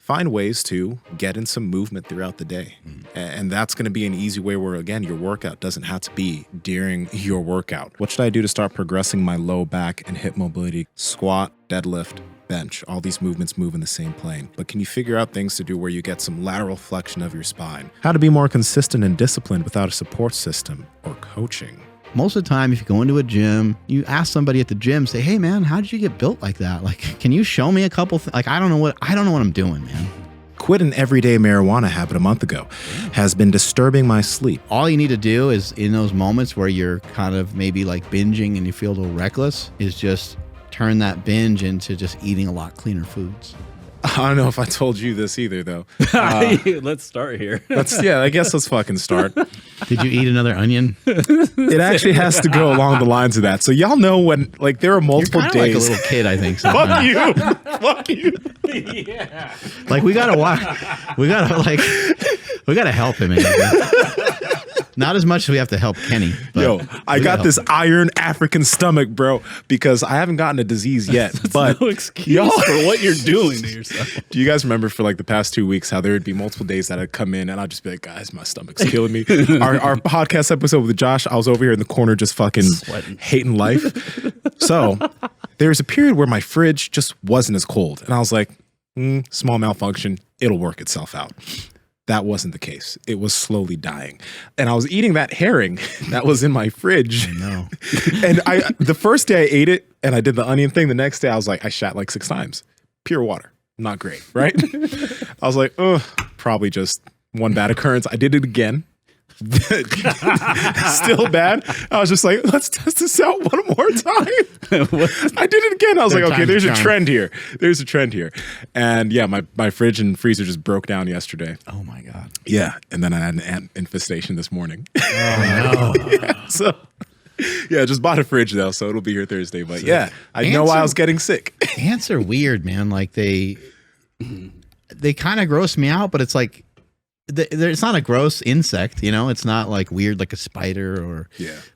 find ways to get in some movement throughout the day. And that's going to be an easy way where, again, your workout doesn't have to be during your workout. What should I do to start progressing my low back and hip mobility? Squat, deadlift, bench. All these movements move in the same plane. But can you figure out things to do where you get some lateral flexion of your spine? How to be more consistent and disciplined without a support system or coaching? Most of the time, if you go into a gym, you ask somebody at the gym, say, "Hey man, how did you get built like that? Like, can you show me a couple like I don't know what I'm doing, man." Quit an everyday marijuana habit a month ago. Has been disturbing my sleep. All you need to do is in those moments where you're kind of maybe like binging and you feel a little reckless is just turn that binge into just eating a lot cleaner foods. I don't know if I told you this either, though. Let's start here. I guess let's fucking start. Did you eat another onion? It actually has to go along the lines of that. So y'all know when, like, there are multiple You're days. like a little kid, I think. Fuck you. Fuck you. Yeah. Like we gotta help him. Not as much as we have to help Kenny. But Yo, I got this iron African stomach, bro, because I haven't gotten a disease yet. But No excuse for what you're doing to yourself. do you guys remember for like the past 2 weeks how there would be multiple days that I'd come in and I'd just be like, guys, my stomach's killing me. Our podcast episode with Josh, I was over here in the corner just fucking Sweating. hating life. So there was a period where my fridge just wasn't as cold. And I was like, small malfunction, it'll work itself out. That wasn't the case. It was slowly dying. And I was eating that herring that was in my fridge. I know. And the first day I ate it and I did the onion thing, the next day I was like, I shat like 6 times. Pure water. Not great, right? I was like, probably just one bad occurrence. I did it again. Still bad. I was just like, let's test this out one more time. I did it again. I was like, okay, there's a trend here. There's a trend here. And yeah, my fridge and freezer just broke down yesterday. Oh my God. Yeah. And then I had an ant infestation this morning. Oh no. Yeah, so yeah, just bought a fridge though, so it'll be here Thursday. But yeah, I know why I was getting sick. Ants are weird, man. Like they kind of gross me out, but it's like it's not a gross insect, you know. It's not like weird like a spider or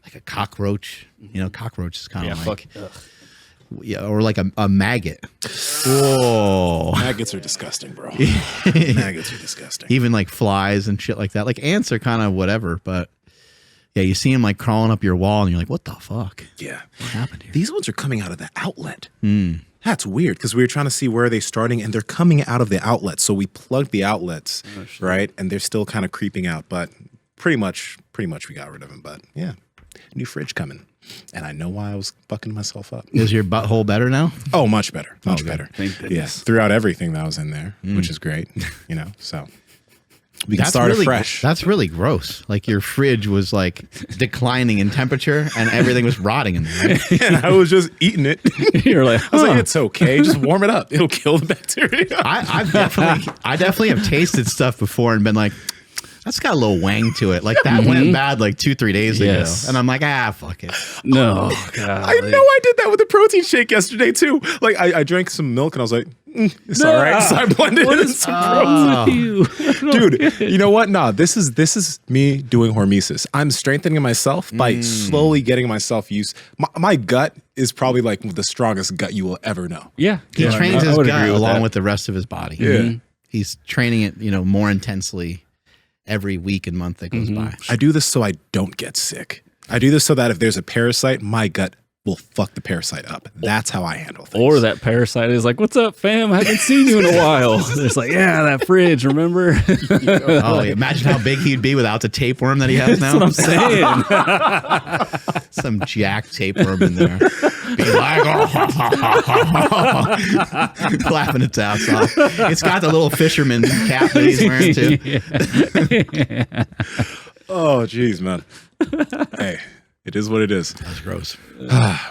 like a cockroach. You know, cockroach is kind of like or like a maggot. Whoa, maggots are disgusting, bro. Maggots are disgusting. Even like flies and shit like that. Like ants are kind of whatever, but yeah, you see them like crawling up your wall, and you're like, "What the fuck? Yeah, what happened here?" These ones are coming out of the outlet. That's weird because we were trying to see where are they starting, and they're coming out of the outlet. So we plugged the outlets, right, and they're still kind of creeping out. But pretty much we got rid of them. But yeah, new fridge coming, and I know why I was fucking myself up. Is your butthole better now? Oh, much better, much better. Thank goodness. Yes, throughout everything that was in there, which is great. You know, so. We can start really, fresh. That's really gross. Like your fridge was like declining in temperature and everything was rotting in there. Right? And I was just eating it. You're like, I was like, it's okay. Just warm it up. It'll kill the bacteria. I definitely have tasted stuff before and been like, that's got a little wang to it. Like that went bad like 2-3 days ago. And I'm like, fuck it. No. God, I know I did that with the protein shake yesterday too. Like I drank some milk and I was like, it's all right. So I blended in some protein. Dude, you know what? No, this is me doing hormesis. I'm strengthening myself by slowly getting myself used. My gut is probably like the strongest gut you will ever know. Yeah. He trains his gut along that. with the rest of his body. Yeah. He's training it, you know, more intensely every week and month that goes by. I do this so I don't get sick. I do this so that if there's a parasite, my gut will fuck the parasite up. That's how I handle things. Or that parasite is like, what's up, fam? I haven't seen you in a while. It's like, yeah, that fridge, remember? Oh, imagine how big he'd be without the tapeworm that he has now. That's what I'm saying. Some jack tapeworm in there. Be like, laughing its ass off. It's got the little fisherman cap that he's wearing too. Oh, geez, man. Hey, it is what it is. That's gross.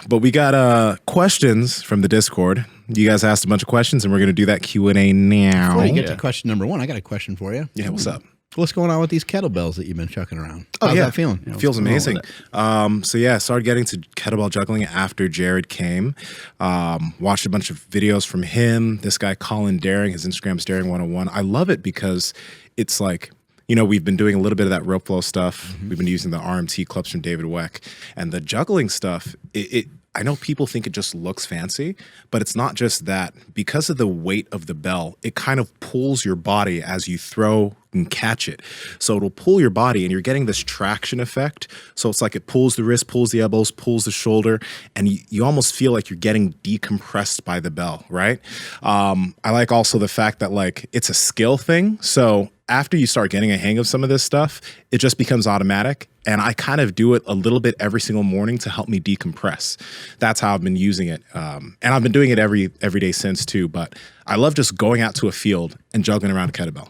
But we got questions from the Discord. You guys asked a bunch of questions, and we're going to do that Q&A now. Before you get to question number 1, I got a question for you. Yeah, what's up? What's going on with these kettlebells that you've been chucking around? Oh, How's yeah. that feeling? It feels amazing. So yeah, started getting to kettlebell juggling after Jared came. Watched a bunch of videos from him. This guy, Colin Daring, his Instagram's Daring 101. I love it because it's like, you know, we've been doing a little bit of that rope flow stuff. We've been using the RMT clubs from David Weck. And the juggling stuff, I I know people think it just looks fancy, but it's not just that. Because of the weight of the bell, it kind of pulls your body as you throw and catch it. So it'll pull your body and you're getting this traction effect. So it's like it pulls the wrist, pulls the elbows, pulls the shoulder, and you almost feel like you're getting decompressed by the bell, right? I like also the fact that like it's a skill thing. So after you start getting a hang of some of this stuff, it just becomes automatic. And I kind of do it a little bit every single morning to help me decompress. That's how I've been using it. And I've been doing it every day since too. But I love just going out to a field and juggling around a kettlebell.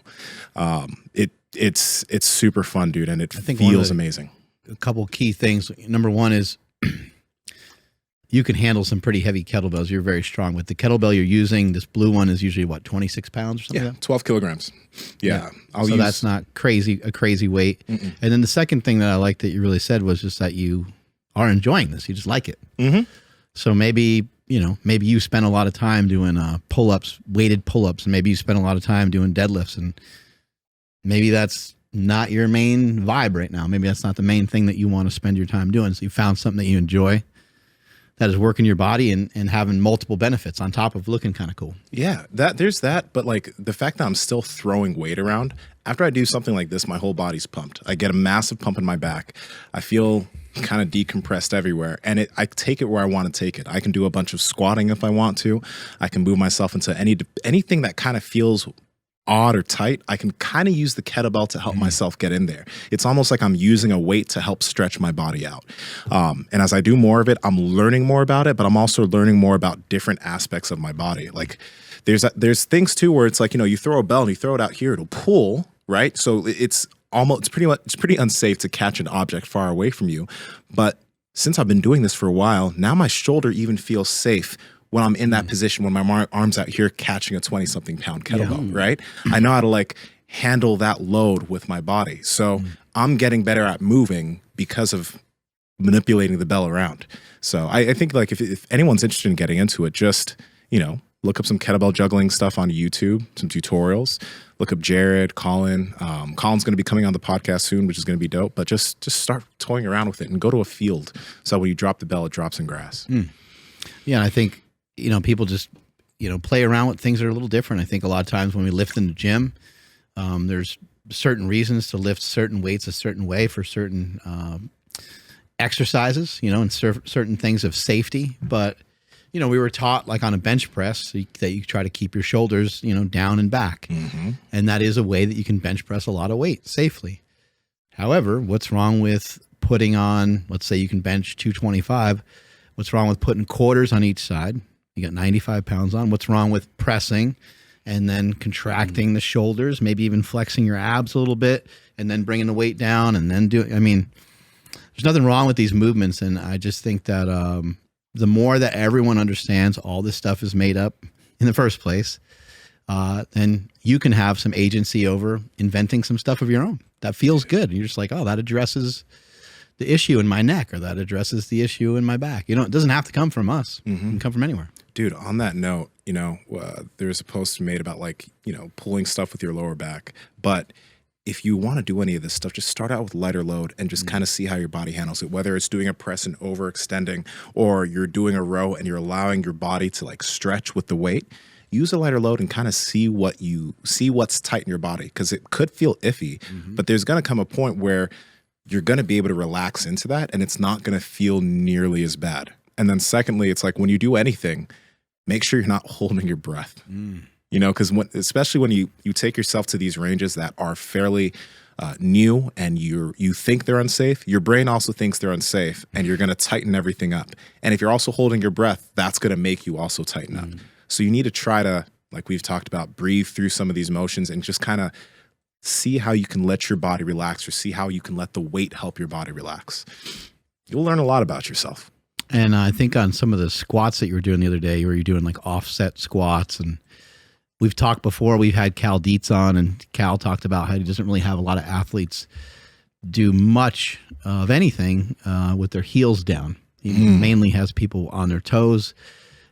It's super fun, dude. And it feels amazing. A couple key things. Number one is you can handle some pretty heavy kettlebells. You're very strong with the kettlebell you're using. This blue one is usually what, 26 pounds or something? Yeah, 12 kilograms. Yeah. So that's not a crazy weight. And then the second thing that I like that you really said was just that you are enjoying this. You just like it. So maybe you spend a lot of time doing pull-ups, weighted pull-ups, and maybe you spend a lot of time doing deadlifts, and maybe that's not your main vibe right now. Maybe that's not the main thing that you want to spend your time doing. So you found something that you enjoy that is working your body and having multiple benefits on top of looking kind of cool. Yeah, there's that. But like the fact that I'm still throwing weight around, after I do something like this, my whole body's pumped. I get a massive pump in my back. I feel kind of decompressed everywhere. And I take it where I want to take it. I can do a bunch of squatting if I want to. I can move myself into anything that kind of feels odd or tight. I can kind of use the kettlebell to help myself get in there. It's almost like I'm using a weight to help stretch my body out. And as I do more of it, I'm learning more about it, but I'm also learning more about different aspects of my body. Like there's things too where it's like, you throw a bell and you throw it out here, it'll pull, right? So it's pretty unsafe to catch an object far away from you. But since I've been doing this for a while, now my shoulder even feels safe when I'm in that position, when my arm's out here catching a 20-something pound kettlebell, right? I know how to like handle that load with my body. So I'm getting better at moving because of manipulating the bell around. So I think like if anyone's interested in getting into it, just, look up some kettlebell juggling stuff on YouTube, some tutorials. Look up Jared, Colin. Colin's going to be coming on the podcast soon, which is going to be dope. But just start toying around with it and go to a field. So when you drop the bell, it drops in grass. Yeah, and I think people just, play around with things that are a little different. I think a lot of times when we lift in the gym, there's certain reasons to lift certain weights a certain way for certain exercises, and certain things of safety. But, we were taught like on a bench press that you try to keep your shoulders, down and back. And that is a way that you can bench press a lot of weight safely. However, what's wrong with putting on, let's say you can bench 225, what's wrong with putting quarters on each side? You got 95 pounds on. What's wrong with pressing and then contracting the shoulders, maybe even flexing your abs a little bit and then bringing the weight down and then there's nothing wrong with these movements. And I just think that the more that everyone understands all this stuff is made up in the first place, then you can have some agency over inventing some stuff of your own that feels good. And you're just like, oh, that addresses the issue in my neck, or that addresses the issue in my back. It doesn't have to come from us. It can come from anywhere. Dude, on that note, there's a post made about like, pulling stuff with your lower back. But if you want to do any of this stuff, just start out with lighter load and just kind of see how your body handles it. Whether it's doing a press and overextending, or you're doing a row and you're allowing your body to like stretch with the weight, use a lighter load and kind of see what's tight in your body. Because it could feel iffy, but there's going to come a point where you're going to be able to relax into that and it's not going to feel nearly as bad. And then secondly, it's like when you do anything, make sure you're not holding your breath, because especially when you take yourself to these ranges that are fairly new and you think they're unsafe, your brain also thinks they're unsafe and you're going to tighten everything up. And if you're also holding your breath, that's going to make you also tighten up. So you need to try to, like we've talked about, breathe through some of these motions and just kind of see how you can let your body relax, or see how you can let the weight help your body relax. You'll learn a lot about yourself. And I think on some of the squats that you were doing the other day, where you're doing like offset squats, and we've talked before, we've had Cal Dietz on, and Cal talked about how he doesn't really have a lot of athletes do much of anything with their heels down. He mainly has people on their toes.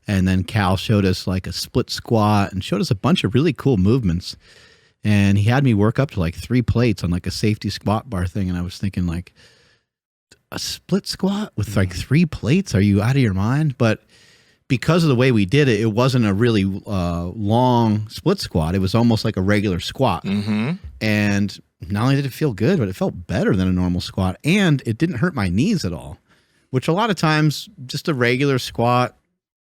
And then Cal showed us like a split squat and showed us a bunch of really cool movements. And he had me work up to like 3 plates on like a safety squat bar thing. And I was thinking like, a split squat with like 3 plates? Are you out of your mind? But because of the way we did it, it wasn't a really long split squat. It was almost like a regular squat. And not only did it feel good, but it felt better than a normal squat. And it didn't hurt my knees at all, which a lot of times just a regular squat,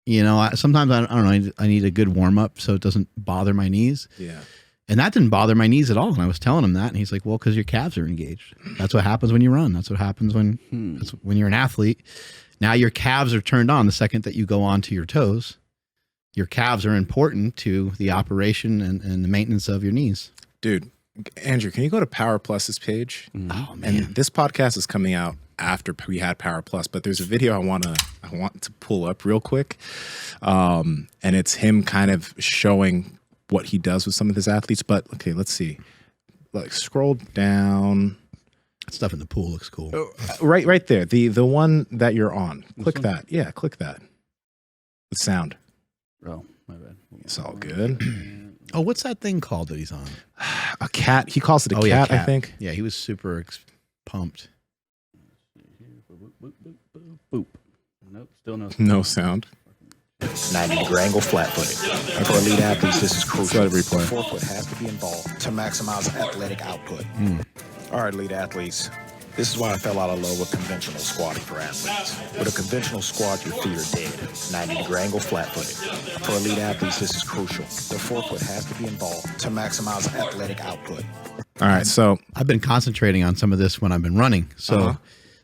you know, sometimes I don't know, I need a good warm up so it doesn't bother my knees. Yeah. And that didn't bother my knees at all. And I was telling him that, and he's like, well, because your calves are engaged. That's what happens when you run. That's what happens when you're an athlete. Now your calves are turned on the second that you go onto your toes. Your calves are important to the operation and the maintenance of your knees. Dude, Andrew, can you go to Power Plus's page? Oh, man. And this podcast is coming out after we had Power Plus, but there's a video I want to pull up real quick. And it's him kind of showing what he does with some of his athletes. But okay, let's see. Like, scroll down. That stuff in the pool looks cool. Right there. The one that you're on. Click that. Yeah, click that. The sound. Oh, my bad. It's all good. Oh, what's that thing called that he's on? A cat. He calls it a cat, yeah, I think. Yeah, he was super pumped. Boop. Nope, still no. No sound. 90-degree angle, flat-footed. For elite athletes, this is crucial. Let it replay. The forefoot has to be involved to maximize athletic output. All right, elite athletes, this is why I fell out of love with conventional squatting for athletes. With a conventional squat, your feet are dead. 90-degree angle, flat-footed. For elite athletes, this is crucial. The forefoot has to be involved to maximize athletic output. All right, so I've been concentrating on some of this when I've been running. So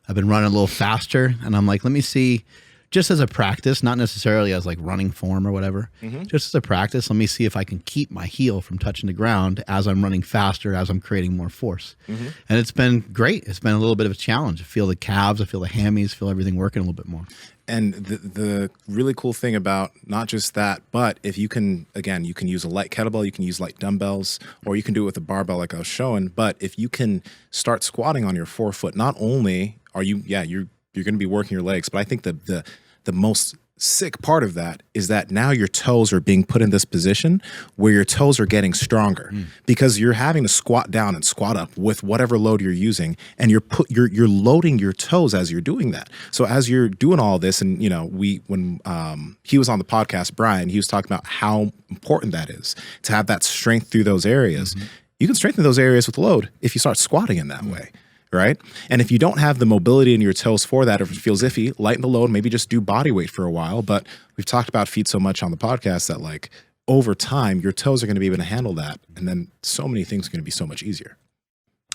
I've been running a little faster, and I'm like, let me see, just as a practice, not necessarily as like running form or whatever, just as a practice, let me see if I can keep my heel from touching the ground as I'm running faster, as I'm creating more force. And it's been great. It's been a little bit of a challenge. I feel the calves, I feel the hammies, feel everything working a little bit more. And the really cool thing about not just that, but if you can, again, you can use a light kettlebell, you can use light dumbbells, or you can do it with a barbell like I was showing. But if you can start squatting on your forefoot, not only are you, you're going to be working your legs, but I think the most sick part of that is that now your toes are being put in this position where your toes are getting stronger because you're having to squat down and squat up with whatever load you're using, and you're loading your toes as you're doing that. So as you're doing all this, and you know, when he was on the podcast, Brian, he was talking about how important that is to have that strength through those areas. You can strengthen those areas with load if you start squatting in that way. Right? And if you don't have the mobility in your toes for that, or if it feels iffy, lighten the load, maybe just do body weight for a while. But we've talked about feet so much on the podcast that like over time, your toes are going to be able to handle that. And then so many things are going to be so much easier.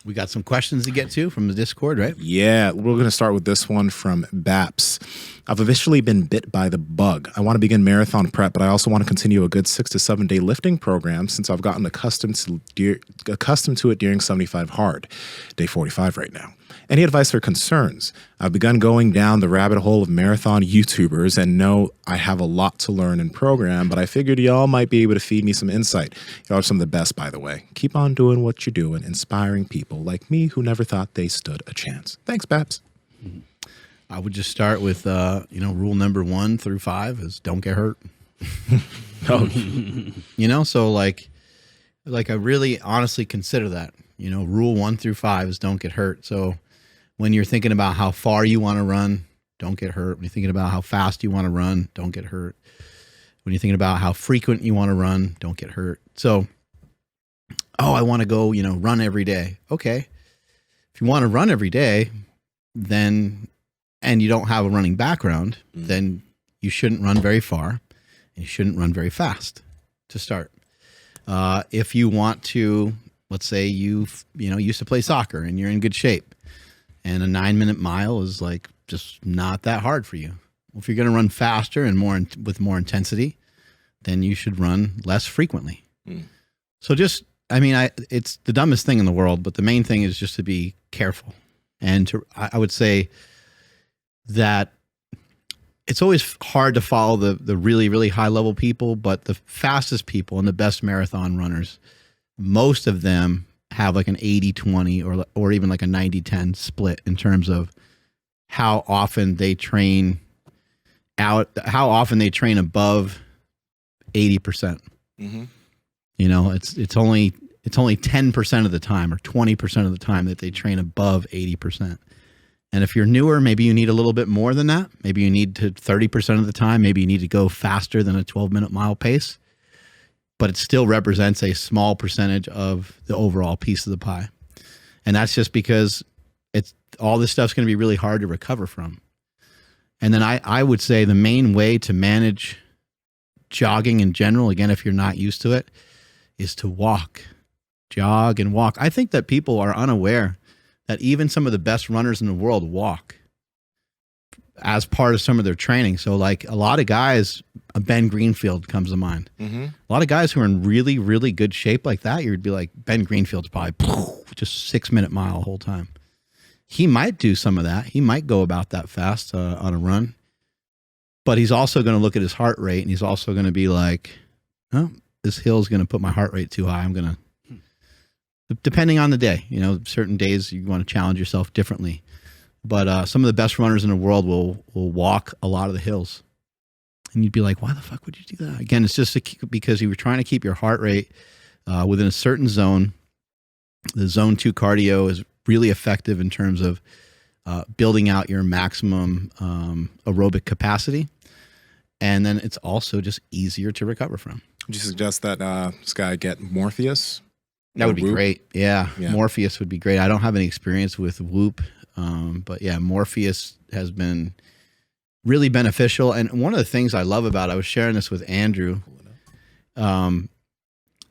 We got some questions to get to from the Discord, right? Yeah, we're going to start with this one from Baps. I've officially been bit by the bug. I want to begin marathon prep, but I also want to continue a good 6 to 7 day lifting program since I've gotten accustomed to it during 75 hard, day 45 right now. Any advice or concerns? I've begun going down the rabbit hole of marathon YouTubers and know I have a lot to learn and program, but I figured y'all might be able to feed me some insight. Y'all are some of the best, by the way. Keep on doing what you're doing, inspiring people like me who never thought they stood a chance. Thanks, Babs. I would just start with, rule number 1 through 5 is don't get hurt. So like I really honestly consider that, rule 1 through 5 is don't get hurt. So when you're thinking about how far you want to run, don't get hurt. When you're thinking about how fast you want to run, don't get hurt. When you're thinking about how frequent you want to run, don't get hurt. So, I want to go, run every day. Okay. If you want to run every day, then, and you don't have a running background, then you shouldn't run very far and you shouldn't run very fast to start. If you want to, let's say you used to play soccer and you're in good shape, and a 9-minute mile is like just not that hard for you. Well, if you're going to run faster and with more intensity, then you should run less frequently. So it's the dumbest thing in the world, but the main thing is just to be careful. And I would say that it's always hard to follow the really, really high level people, but the fastest people and the best marathon runners, most of them have like an 80-20 or even like a 90-10 split in terms of how often they train above 80%. It's only 10% of the time or 20% of the time that they train above 80%. And if you're newer, maybe you need a little bit more than that. Maybe you need to 30% of the time. Maybe you need to go faster than a 12-minute mile pace. But it still represents a small percentage of the overall piece of the pie. And that's just because it's all this stuff's going to be really hard to recover from. And then I would say the main way to manage jogging in general, again, if you're not used to it, is to walk, jog and walk. I think that people are unaware that even some of the best runners in the world walk as part of some of their training. So like a lot of guys, Ben Greenfield comes to mind. A lot of guys who are in really, really good shape like that, you'd be like, Ben Greenfield's probably just 6-minute mile the whole time. He might do some of that. He might go about that fast on a run, but he's also going to look at his heart rate and he's also going to be like, oh, this hill's going to put my heart rate too high. I'm going to, depending on the day, you know, certain days you want to challenge yourself differently. But some of the best runners in the world will walk a lot of the hills. And you'd be like, why the fuck would you do that? Again, it's just because you were trying to keep your heart rate within a certain zone. The zone 2 cardio is really effective in terms of building out your maximum aerobic capacity. And then it's also just easier to recover from. Would you suggest that this guy get Morpheus? That would be Whoop? great. Yeah, Morpheus would be great. I don't have any experience with Whoop, but yeah, Morpheus has been really beneficial. And one of the things I love about it, I was sharing this with Andrew, the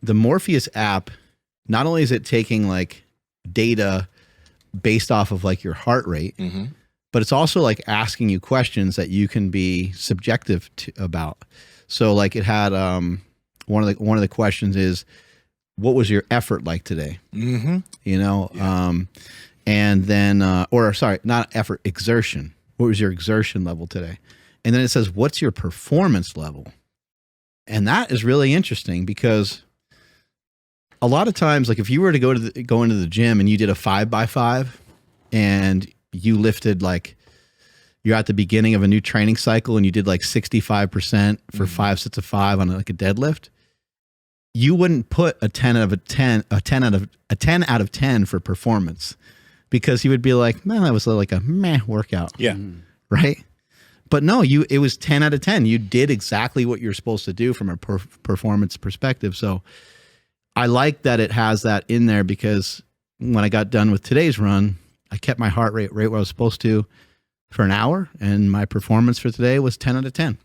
Morpheus app, not only is it taking like data based off of like your heart rate, but it's also like asking you questions that you can be subjective about. So like it had one of the questions is, what was your effort like today? You know, and then, or sorry, not effort, exertion. What was your exertion level today? And then it says, what's your performance level? And that is really interesting because a lot of times, like if you were to go into the gym and you did a 5x5 and you lifted like, you're at the beginning of a new training cycle and you did like 65% for 5 sets of 5 on like a deadlift, you wouldn't put a 10 out of 10 for performance because you would be like, man, that was like a meh workout. Yeah. Right. But no, it was 10 out of 10. You did exactly what you're supposed to do from a performance perspective. So I like that it has that in there because when I got done with today's run, I kept my heart rate right where I was supposed to for an hour. And my performance for today was 10 out of 10.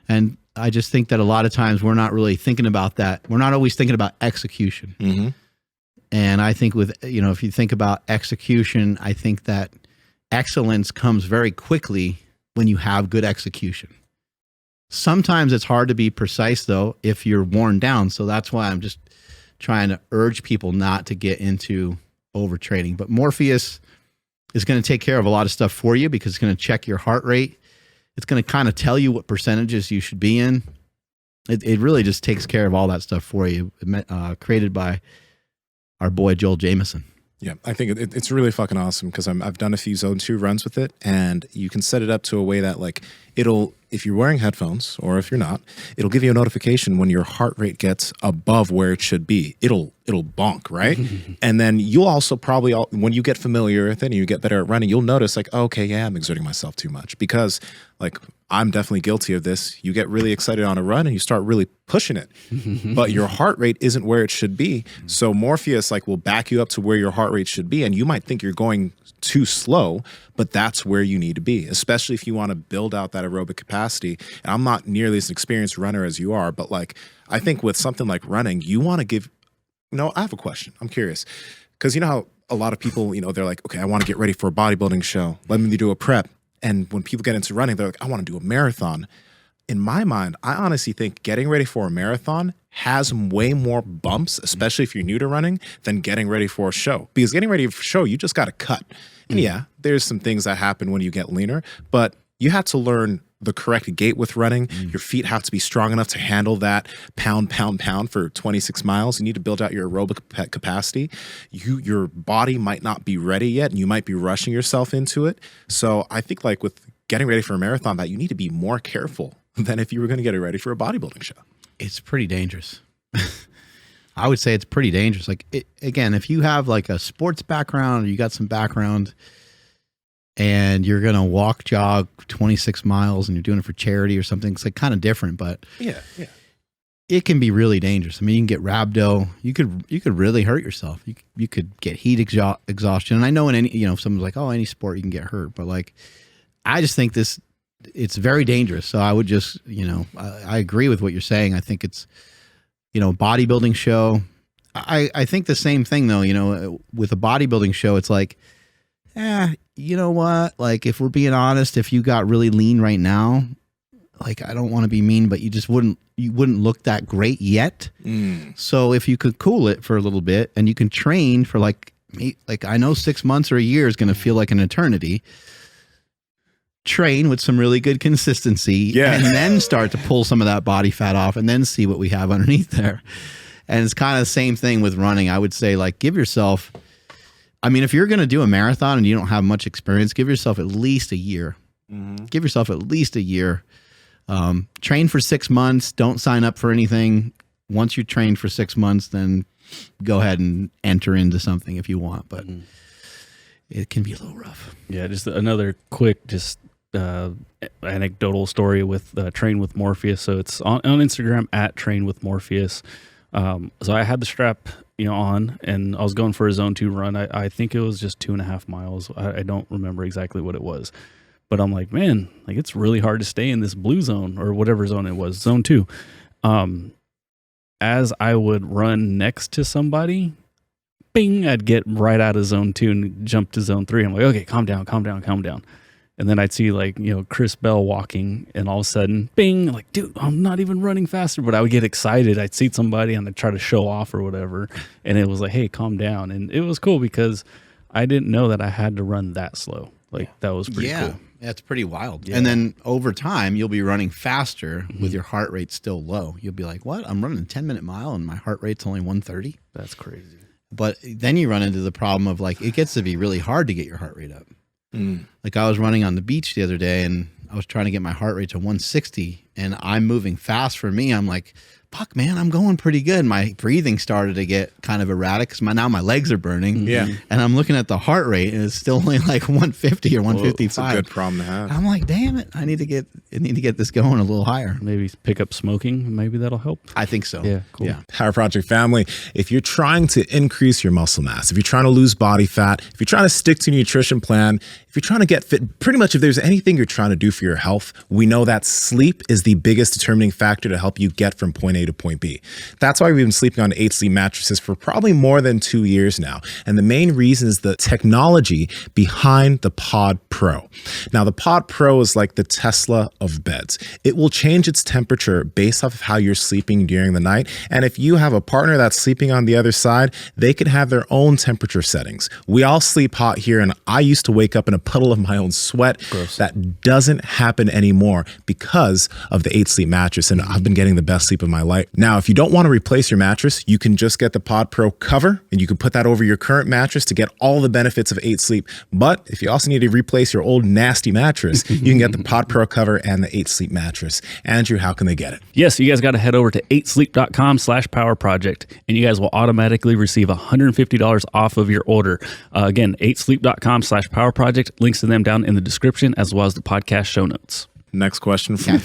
And I just think that a lot of times we're not really thinking about that. We're not always thinking about execution. And I think with, you know, if you think about execution, I think that excellence comes very quickly when you have good execution. Sometimes it's hard to be precise though, if you're worn down. So that's why I'm just trying to urge people not to get into overtraining. But Morpheus is going to take care of a lot of stuff for you because it's going to check your heart rate. It's going to kind of tell you what percentages you should be in. It really just takes care of all that stuff for you. Created by our boy Joel Jameson. Yeah, I think it's really fucking awesome because I've done a few Zone 2 runs with it, and you can set it up to a way that like it'll, if you're wearing headphones or if you're not, it'll give you a notification when your heart rate gets above where it should be. It'll bonk, right? And then you'll also probably, when you get familiar with it and you get better at running, you'll notice like, oh, okay, yeah, I'm exerting myself too much because like I'm definitely guilty of this. You get really excited on a run and you start really pushing it, but your heart rate isn't where it should be. So Morpheus like will back you up to where your heart rate should be. And you might think you're going too slow, but that's where you need to be, especially if you want to build out that aerobic capacity. And I'm not nearly as experienced runner as you are, but like, I think with something like running, you want to give, I have a question. I'm curious because you know how a lot of people, they're like, okay, I want to get ready for a bodybuilding show. Let me do a prep. And when people get into running, they're like, I want to do a marathon. In my mind, I honestly think getting ready for a marathon has way more bumps, especially if you're new to running, than getting ready for a show. Because getting ready for a show, you just got to cut. And yeah, there's some things that happen when you get leaner, but you have to learn the correct gait with running. Your feet have to be strong enough to handle that pound for 26 miles. You need to build out your aerobic capacity. Your body might not be ready yet, and you might be rushing yourself into it. So I think like with getting ready for a marathon, that you need to be more careful than if you were going to get ready for a bodybuilding show. It's pretty dangerous. I would say it's pretty dangerous. Like again, if you have like a sports background or you got some background, and you're going to jog 26 miles and you're doing it for charity or something, it's like kind of different, but it can be really dangerous. I mean, you can get rhabdo. You could really hurt yourself. You could get heat exhaustion. And I know in any, if someone's like, oh, any sport you can get hurt, but like, I just think it's very dangerous. So I would just, I agree with what you're saying. I think it's, bodybuilding show. I think the same thing though, with a bodybuilding show, it's like, you know what? Like, if we're being honest, if you got really lean right now, like, I don't want to be mean, but you wouldn't look that great yet. So if you could cool it for a little bit and you can train for like I know 6 months or a year is going to feel like an eternity. Train with some really good consistency and then start to pull some of that body fat off and then see what we have underneath there. And it's kind of the same thing with running. I would say, like, give yourself, I mean, if you're going to do a marathon and you don't have much experience, give yourself at least a year. Give yourself at least a year. Train for 6 months. Don't sign up for anything. Once you train for 6 months, then go ahead and enter into something if you want. But it can be a little rough. Yeah, just another quick, anecdotal story with Train with Morpheus. So it's on Instagram at Train with Morpheus. So I had the strap, on, and I was going for a zone 2 run. I think it was just 2.5 miles. I don't remember exactly what it was, but I'm like, man, like, it's really hard to stay in this blue zone or whatever zone it was, zone 2. As I would run next to somebody, bing, I'd get right out of zone 2 and jump to zone 3. I'm like, okay, calm down. And then I'd see, like, Chris Bell walking, and all of a sudden, bing, I'm like, dude, I'm not even running faster. But I would get excited. I'd see somebody and I'd try to show off or whatever. And it was like, hey, calm down. And it was cool because I didn't know that I had to run that slow. Like, that was pretty cool. Yeah, it's pretty wild. Yeah. And then over time, you'll be running faster with your heart rate still low. You'll be like, what? I'm running a 10-minute mile and my heart rate's only 130? That's crazy. But then you run into the problem of, like, it gets to be really hard to get your heart rate up. Like, I was running on the beach the other day and I was trying to get my heart rate to 160 and I'm moving fast. For me, I'm like, fuck, man, I'm going pretty good. My breathing started to get kind of erratic because now my legs are burning. Yeah. And I'm looking at the heart rate and it's still only like 150 or 155. That's a good problem to have. I'm like, damn it, I need to get this going a little higher. Maybe pick up smoking. Maybe that'll help. I think so. Yeah, cool. Yeah. Power Project family, if you're trying to increase your muscle mass, if you're trying to lose body fat, if you're trying to stick to your nutrition plan, if you're trying to get fit, pretty much if there's anything you're trying to do for your health, we know that sleep is the biggest determining factor to help you get from point A to point B. That's why we've been sleeping on 8 Sleep mattresses for probably more than 2 years now. And the main reason is the technology behind the Pod Pro. Now, the Pod Pro is like the Tesla of beds. It will change its temperature based off of how you're sleeping during the night. And if you have a partner that's sleeping on the other side, they could have their own temperature settings. We all sleep hot here, and I used to wake up in a puddle of my own sweat. Gross. That doesn't happen anymore because of the 8 Sleep mattress, and I've been getting the best sleep of my life. Now, if you don't want to replace your mattress, you can just get the Pod Pro cover, and you can put that over your current mattress to get all the benefits of 8 Sleep. But if you also need to replace your old nasty mattress, you can get the Pod Pro cover and the 8 Sleep mattress. Andrew, how can they get it? Yes, you guys got to head over to 8sleep.com/powerproject, and you guys will automatically receive $150 off of your order. Again, 8sleep.com/powerproject. Links to them down in the description, as well as the podcast show notes. Next question from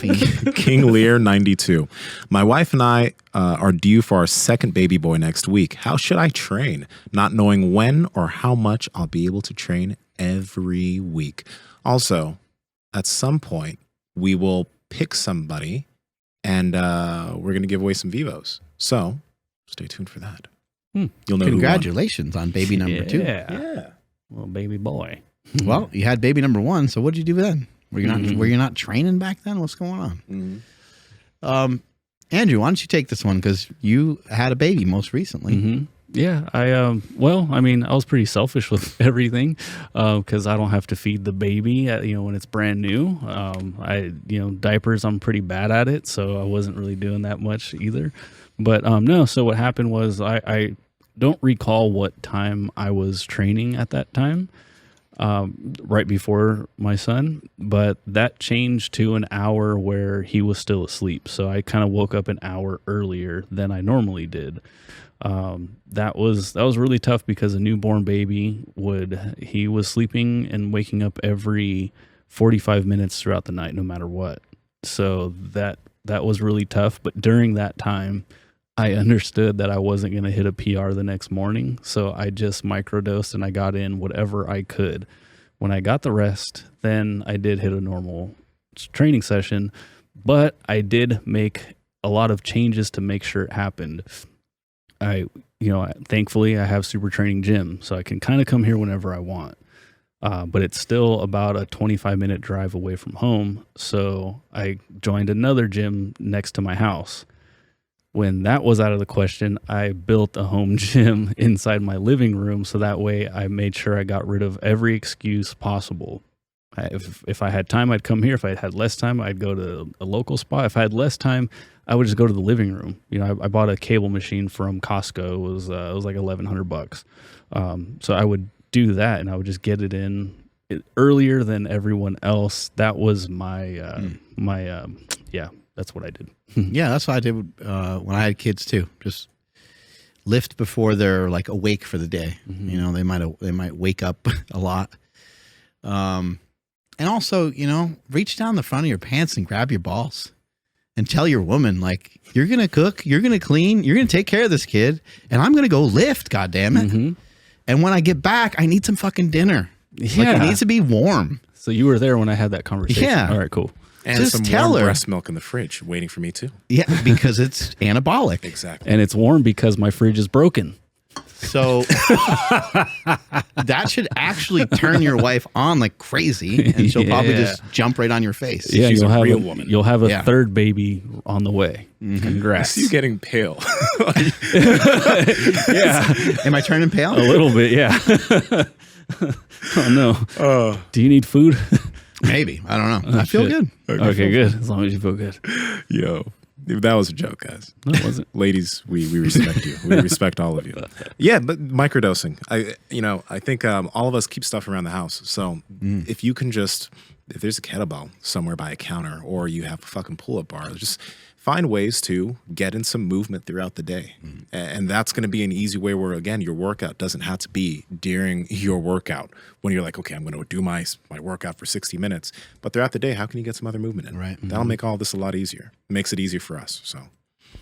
King Lear 92. My wife and I are due for our second baby boy next week. How should I train? Not knowing when or how much I'll be able to train every week. Also, at some point, we will pick somebody and we're going to give away some Vivos. So stay tuned for that. You'll know. Congratulations on baby number 2. Yeah. Well, baby boy. Well, you had baby number 1. So what did you do then? Were you not training back then? What's going on? Andrew, why don't you take this one? Because you had a baby most recently. Yeah, I was pretty selfish with everything because I don't have to feed the baby, when it's brand new. Diapers, I'm pretty bad at it, so I wasn't really doing that much either. But no, so what happened was I don't recall what time I was training at that time. right before my son, but that changed to an hour where he was still asleep. So I kind of woke up an hour earlier than I normally did. That was really tough because a newborn baby he was sleeping and waking up every 45 minutes throughout the night, no matter what. So that was really tough. But during that time, I understood that I wasn't going to hit a PR the next morning. So I just microdosed and I got in whatever I could. When I got the rest, then I did hit a normal training session, but I did make a lot of changes to make sure it happened. Thankfully I have Super Training Gym, so I can kind of come here whenever I want. But it's still about a 25-minute drive away from home. So I joined another gym next to my house. When that was out of the question, I built a home gym inside my living room. So that way I made sure I got rid of every excuse possible. If I had time, I'd come here. If I had less time, I'd go to a local spot. If I had less time, I would just go to the living room. I bought a cable machine from Costco. It was like $1,100. So I would do that, and I would just get it in earlier than everyone else. That was that's what I did. Yeah, that's what I did when I had kids too. Just lift before they're like awake for the day. Mm-hmm. They might wake up a lot. And also, reach down the front of your pants and grab your balls and tell your woman, like, you're going to cook, you're going to clean, you're going to take care of this kid, and I'm going to go lift, goddammit. Mm-hmm. And when I get back, I need some fucking dinner. Yeah. Like, it needs to be warm. So you were there when I had that conversation. Yeah. All right, cool. And just some tell warm her. Breast milk in the fridge waiting for me too. Yeah, because it's anabolic. Exactly. And it's warm because my fridge is broken. So that should actually turn your wife on like crazy, and she'll probably just jump right on your face. Yeah, she's a real woman. You'll have a third baby on the way. Mm-hmm. Congrats. I see you getting pale. Yeah. Am I turning pale? A little bit, yeah. Oh, no. Do you need food? Maybe. I don't know. I feel good. Okay, good. As long as you feel good. Yo, that was a joke, guys. No, it wasn't. Ladies, we respect you. We respect all of you. Yeah, but microdosing. I think all of us keep stuff around the house. So if you can if there's a kettlebell somewhere by a counter, or you have a fucking pull-up bar, just find ways to get in some movement throughout the day. And that's going to be an easy way where, again, your workout doesn't have to be during your workout when you're like, okay, I'm going to do my workout for 60 minutes. But throughout the day, how can you get some other movement in? Right. That'll make all this a lot easier. It makes it easier for us. So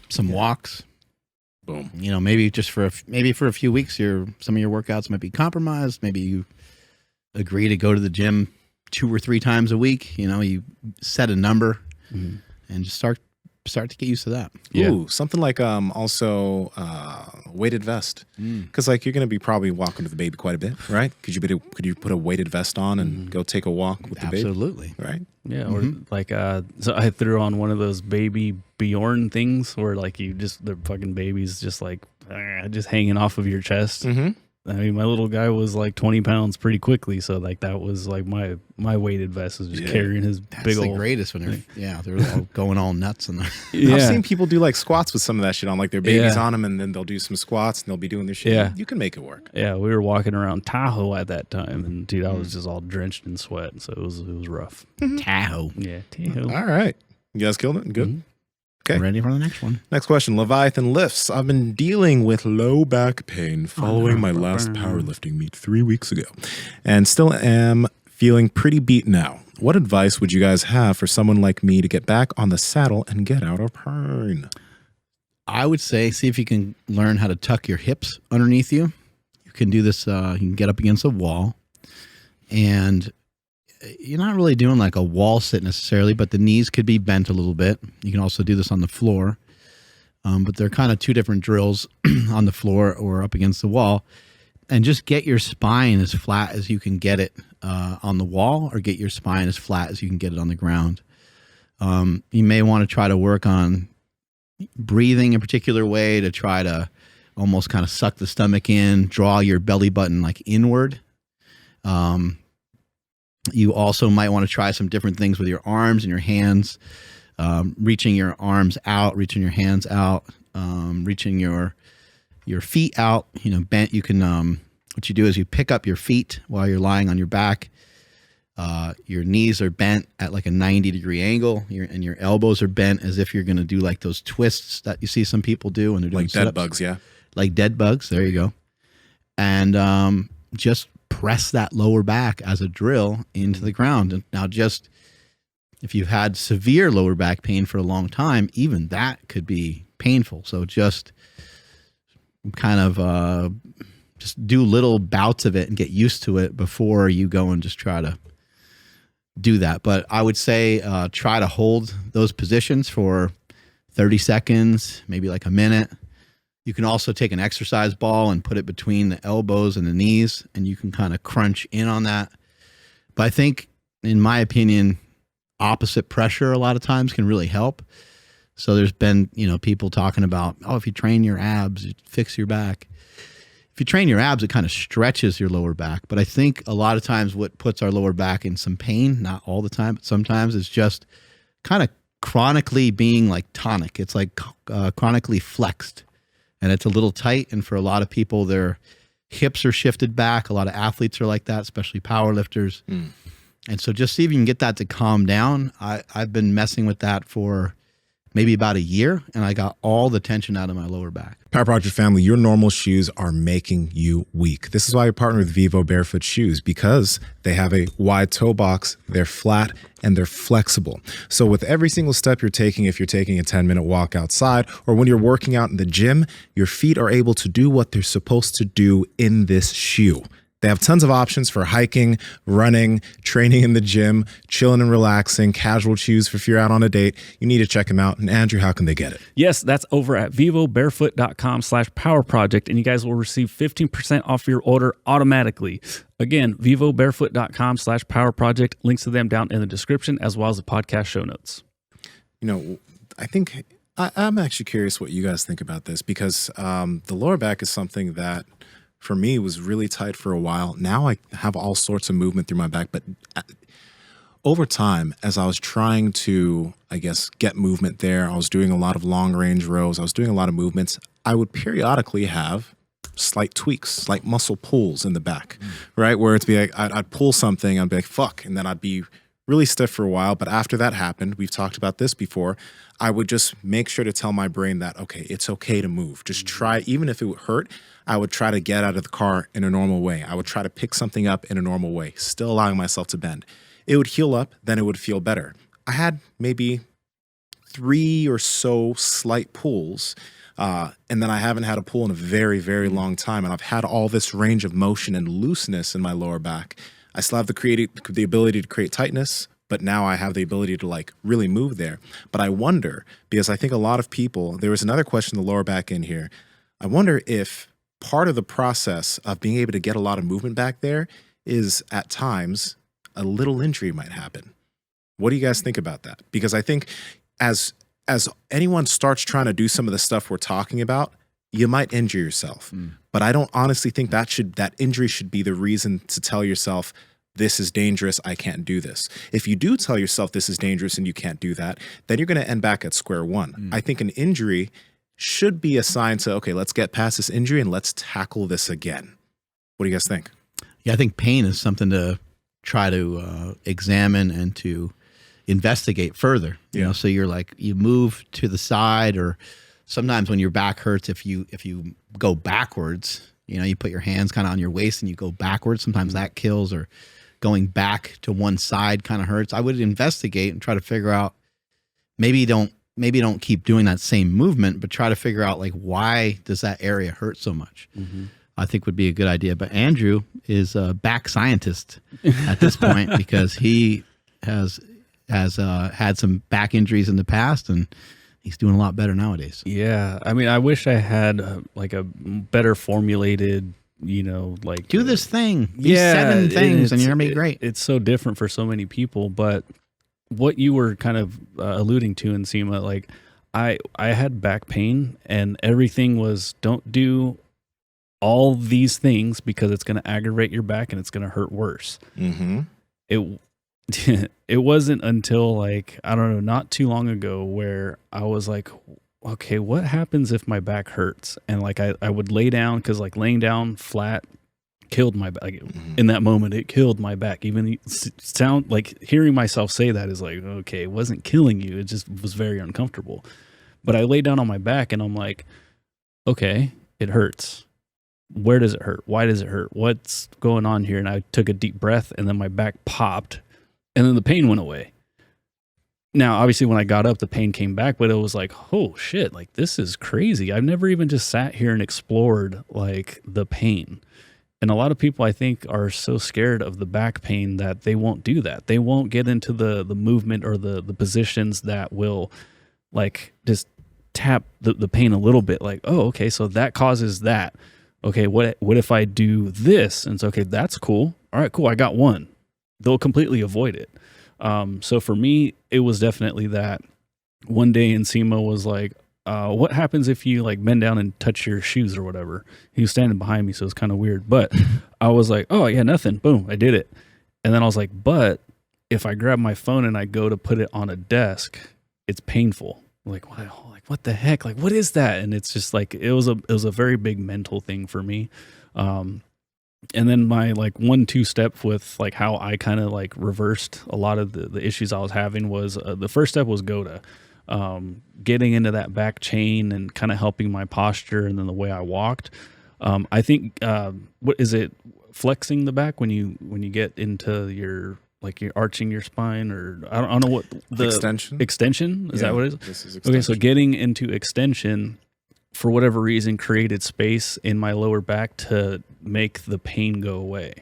some walks. Boom. Maybe just for a few weeks, some of your workouts might be compromised. Maybe you agree to go to the gym 2 or 3 times a week. You set a number and just start to get used to that. Yeah. Ooh, something like also weighted vest, because like you're going to be probably walking with the baby quite a bit, right? Could you put a weighted vest on and go take a walk with the baby? Absolutely. Right. Yeah. Or like so I threw on one of those baby Bjorn things where like the fucking baby's just like just hanging off of your chest. Mm-hmm. I mean, my little guy was like 20 pounds pretty quickly, so like that was like my weighted vest was just carrying his big old. That's the greatest when they're all going all nuts in there. Yeah. I've seen people do like squats with some of that shit on, like their babies on them, and then they'll do some squats and they'll be doing their shit. Yeah, you can make it work. Yeah, we were walking around Tahoe at that time, and dude, I was just all drenched in sweat, so it was rough. Tahoe. Yeah, Tahoe. All right, you guys killed it. Good. Mm-hmm. Okay. Ready for the next one. Next question. Leviathan lifts. I've been dealing with low back pain following my last powerlifting meet 3 weeks ago, and still am feeling pretty beat now. What advice would you guys have for someone like me to get back on the saddle and get out of pain? I would say see if you can learn how to tuck your hips underneath you. You can do this. You can get up against a wall, and you're not really doing like a wall sit necessarily, but the knees could be bent a little bit. You can also do this on the floor, but they're kind of 2 different drills on the floor or up against the wall. And just get your spine as flat as you can get it on the wall, or get your spine as flat as you can get it on the ground. You may want to try to work on breathing a particular way to try to almost kind of suck the stomach in, draw your belly button like inward. You also might want to try some different things with your arms and your hands, reaching your arms out, reaching your hands out, reaching your feet out. Bent. You can what you do is you pick up your feet while you're lying on your back. Your knees are bent at like a 90-degree angle, and your elbows are bent as if you're going to do like those twists that you see some people do when they're doing Like sit-ups. dead bugs, yeah. Like dead bugs. There you go. And just press that lower back as a drill into the ground. And now just if you've had severe lower back pain for a long time, even that could be painful. So just kind of just do little bouts of it and get used to it before you go and just try to do that. But I would say try to hold those positions for 30 seconds, maybe like a minute. You can also take an exercise ball and put it between the elbows and the knees, and you can kind of crunch in on that. But I think, in my opinion, opposite pressure a lot of times can really help. So there's been, people talking about, if you train your abs, you fix your back. If you train your abs, it kind of stretches your lower back. But I think a lot of times what puts our lower back in some pain, not all the time, but sometimes, is just kind of chronically being like tonic. It's like chronically flexed. And it's a little tight. And for a lot of people, their hips are shifted back. A lot of athletes are like that, especially power lifters. And so just see if you can get that to calm down. I've been messing with that for maybe about a year, and I got all the tension out of my lower back. Power Project family, your normal shoes are making you weak. This is why you partner with Vivo Barefoot Shoes, because they have a wide toe box, they're flat, and they're flexible. So with every single step you're taking, if you're taking a 10-minute walk outside, or when you're working out in the gym, your feet are able to do what they're supposed to do in this shoe. They have tons of options for hiking, running, training in the gym, chilling and relaxing, casual shoes for if you're out on a date. You need to check them out. And Andrew, how can they get it? Yes, that's over at vivobarefoot.com/powerproject, and you guys will receive 15% off your order automatically. Again, vivobarefoot.com/powerproject. Links to them down in the description, as well as the podcast show notes. I think I'm actually curious what you guys think about this, because the lower back is something that for me was really tight for a while. Now I have all sorts of movement through my back, but over time, as I was trying to, get movement there, I was doing a lot of long range rows, I was doing a lot of movements, I would periodically have slight tweaks, slight muscle pulls in the back, right? Where it'd be like, I'd pull something, I'd be like, fuck, and then I'd be really stiff for a while. But after that happened, we've talked about this before, I would just make sure to tell my brain that, okay, it's okay to move. Just try, even if it would hurt, I would try to get out of the car in a normal way. I would try to pick something up in a normal way, still allowing myself to bend. It would heal up, then it would feel better. I had maybe 3 or so slight pulls, and then I haven't had a pull in a very, very long time. And I've had all this range of motion and looseness in my lower back. I still have the ability to create tightness, but now I have the ability to really move there. But I wonder, because I think a lot of people, there was another question in the lower back in here. I wonder if part of the process of being able to get a lot of movement back there is at times a little injury might happen. What do you guys think about that? Because I think as anyone starts trying to do some of the stuff we're talking about, you might injure yourself. But I don't honestly think that injury should be the reason to tell yourself, this is dangerous, I can't do this. If you do tell yourself this is dangerous and you can't do that, then you're going to end back at square one. I think an injury should be a sign to, okay, let's get past this injury and let's tackle this again. What do you guys think? Yeah, I think pain is something to try to examine and to investigate further. You know, so you move to the side, or sometimes when your back hurts, if you go backwards, you put your hands kind of on your waist and you go backwards, sometimes that kills, or going back to one side kind of hurts. I would investigate and try to figure out, maybe don't keep doing that same movement, but try to figure out why does that area hurt so much? I think would be a good idea. But Andrew is a back scientist at this point, because he has had some back injuries in the past, and he's doing a lot better nowadays. Yeah. I mean, I wish I had a better formulated, do this thing, these 7 things, and you're going to be great. It's so different for so many people. But what you were kind of alluding to, Nsima, I had back pain, and everything was, don't do all these things because it's going to aggravate your back and it's going to hurt worse. It wasn't until I don't know, not too long ago, where I was like, okay, what happens if my back hurts? And I would lay down, because laying down flat killed my back. In that moment, it killed my back. Even sound like hearing myself say that is like, okay, it wasn't killing you. It just was very uncomfortable. But I lay down on my back and I'm like, okay, it hurts. Where does it hurt? Why does it hurt? What's going on here? And I took a deep breath and then my back popped and then the pain went away. Now, obviously, when I got up, the pain came back, but it was like, oh shit, like this is crazy. I've never even just sat here and explored like the pain. And a lot of people, I think, are so scared of the back pain that they won't do that. They won't get into the movement or the positions that will like just tap the pain a little bit. Like, oh, okay, so that causes that. Okay, what if I do this? And it's okay, that's cool. All right, cool, I got one. They'll completely avoid it. So for me, it was definitely that. One day Nsima was like, what happens if you like bend down and touch your shoes or whatever? He was standing behind me, so it's kind of weird. But I was like, oh yeah, nothing. Boom, I did it. And then I was like, but if I grab my phone and I go to put it on a desk, it's painful. Like, wow, like what the heck? Like, what is that? And it's just like, it was a very big mental thing for me. And then my like 1-2 step with like how I kind of like reversed a lot of the issues I was having was the first step was Goda, getting into that back chain and kind of helping my posture and then the way I walked. I think what is it, flexing the back when you get into your like you're arching your spine, or I don't know what the extension is. That what it is? This is extension. Okay, so getting into extension for whatever reason created space in my lower back to make the pain go away.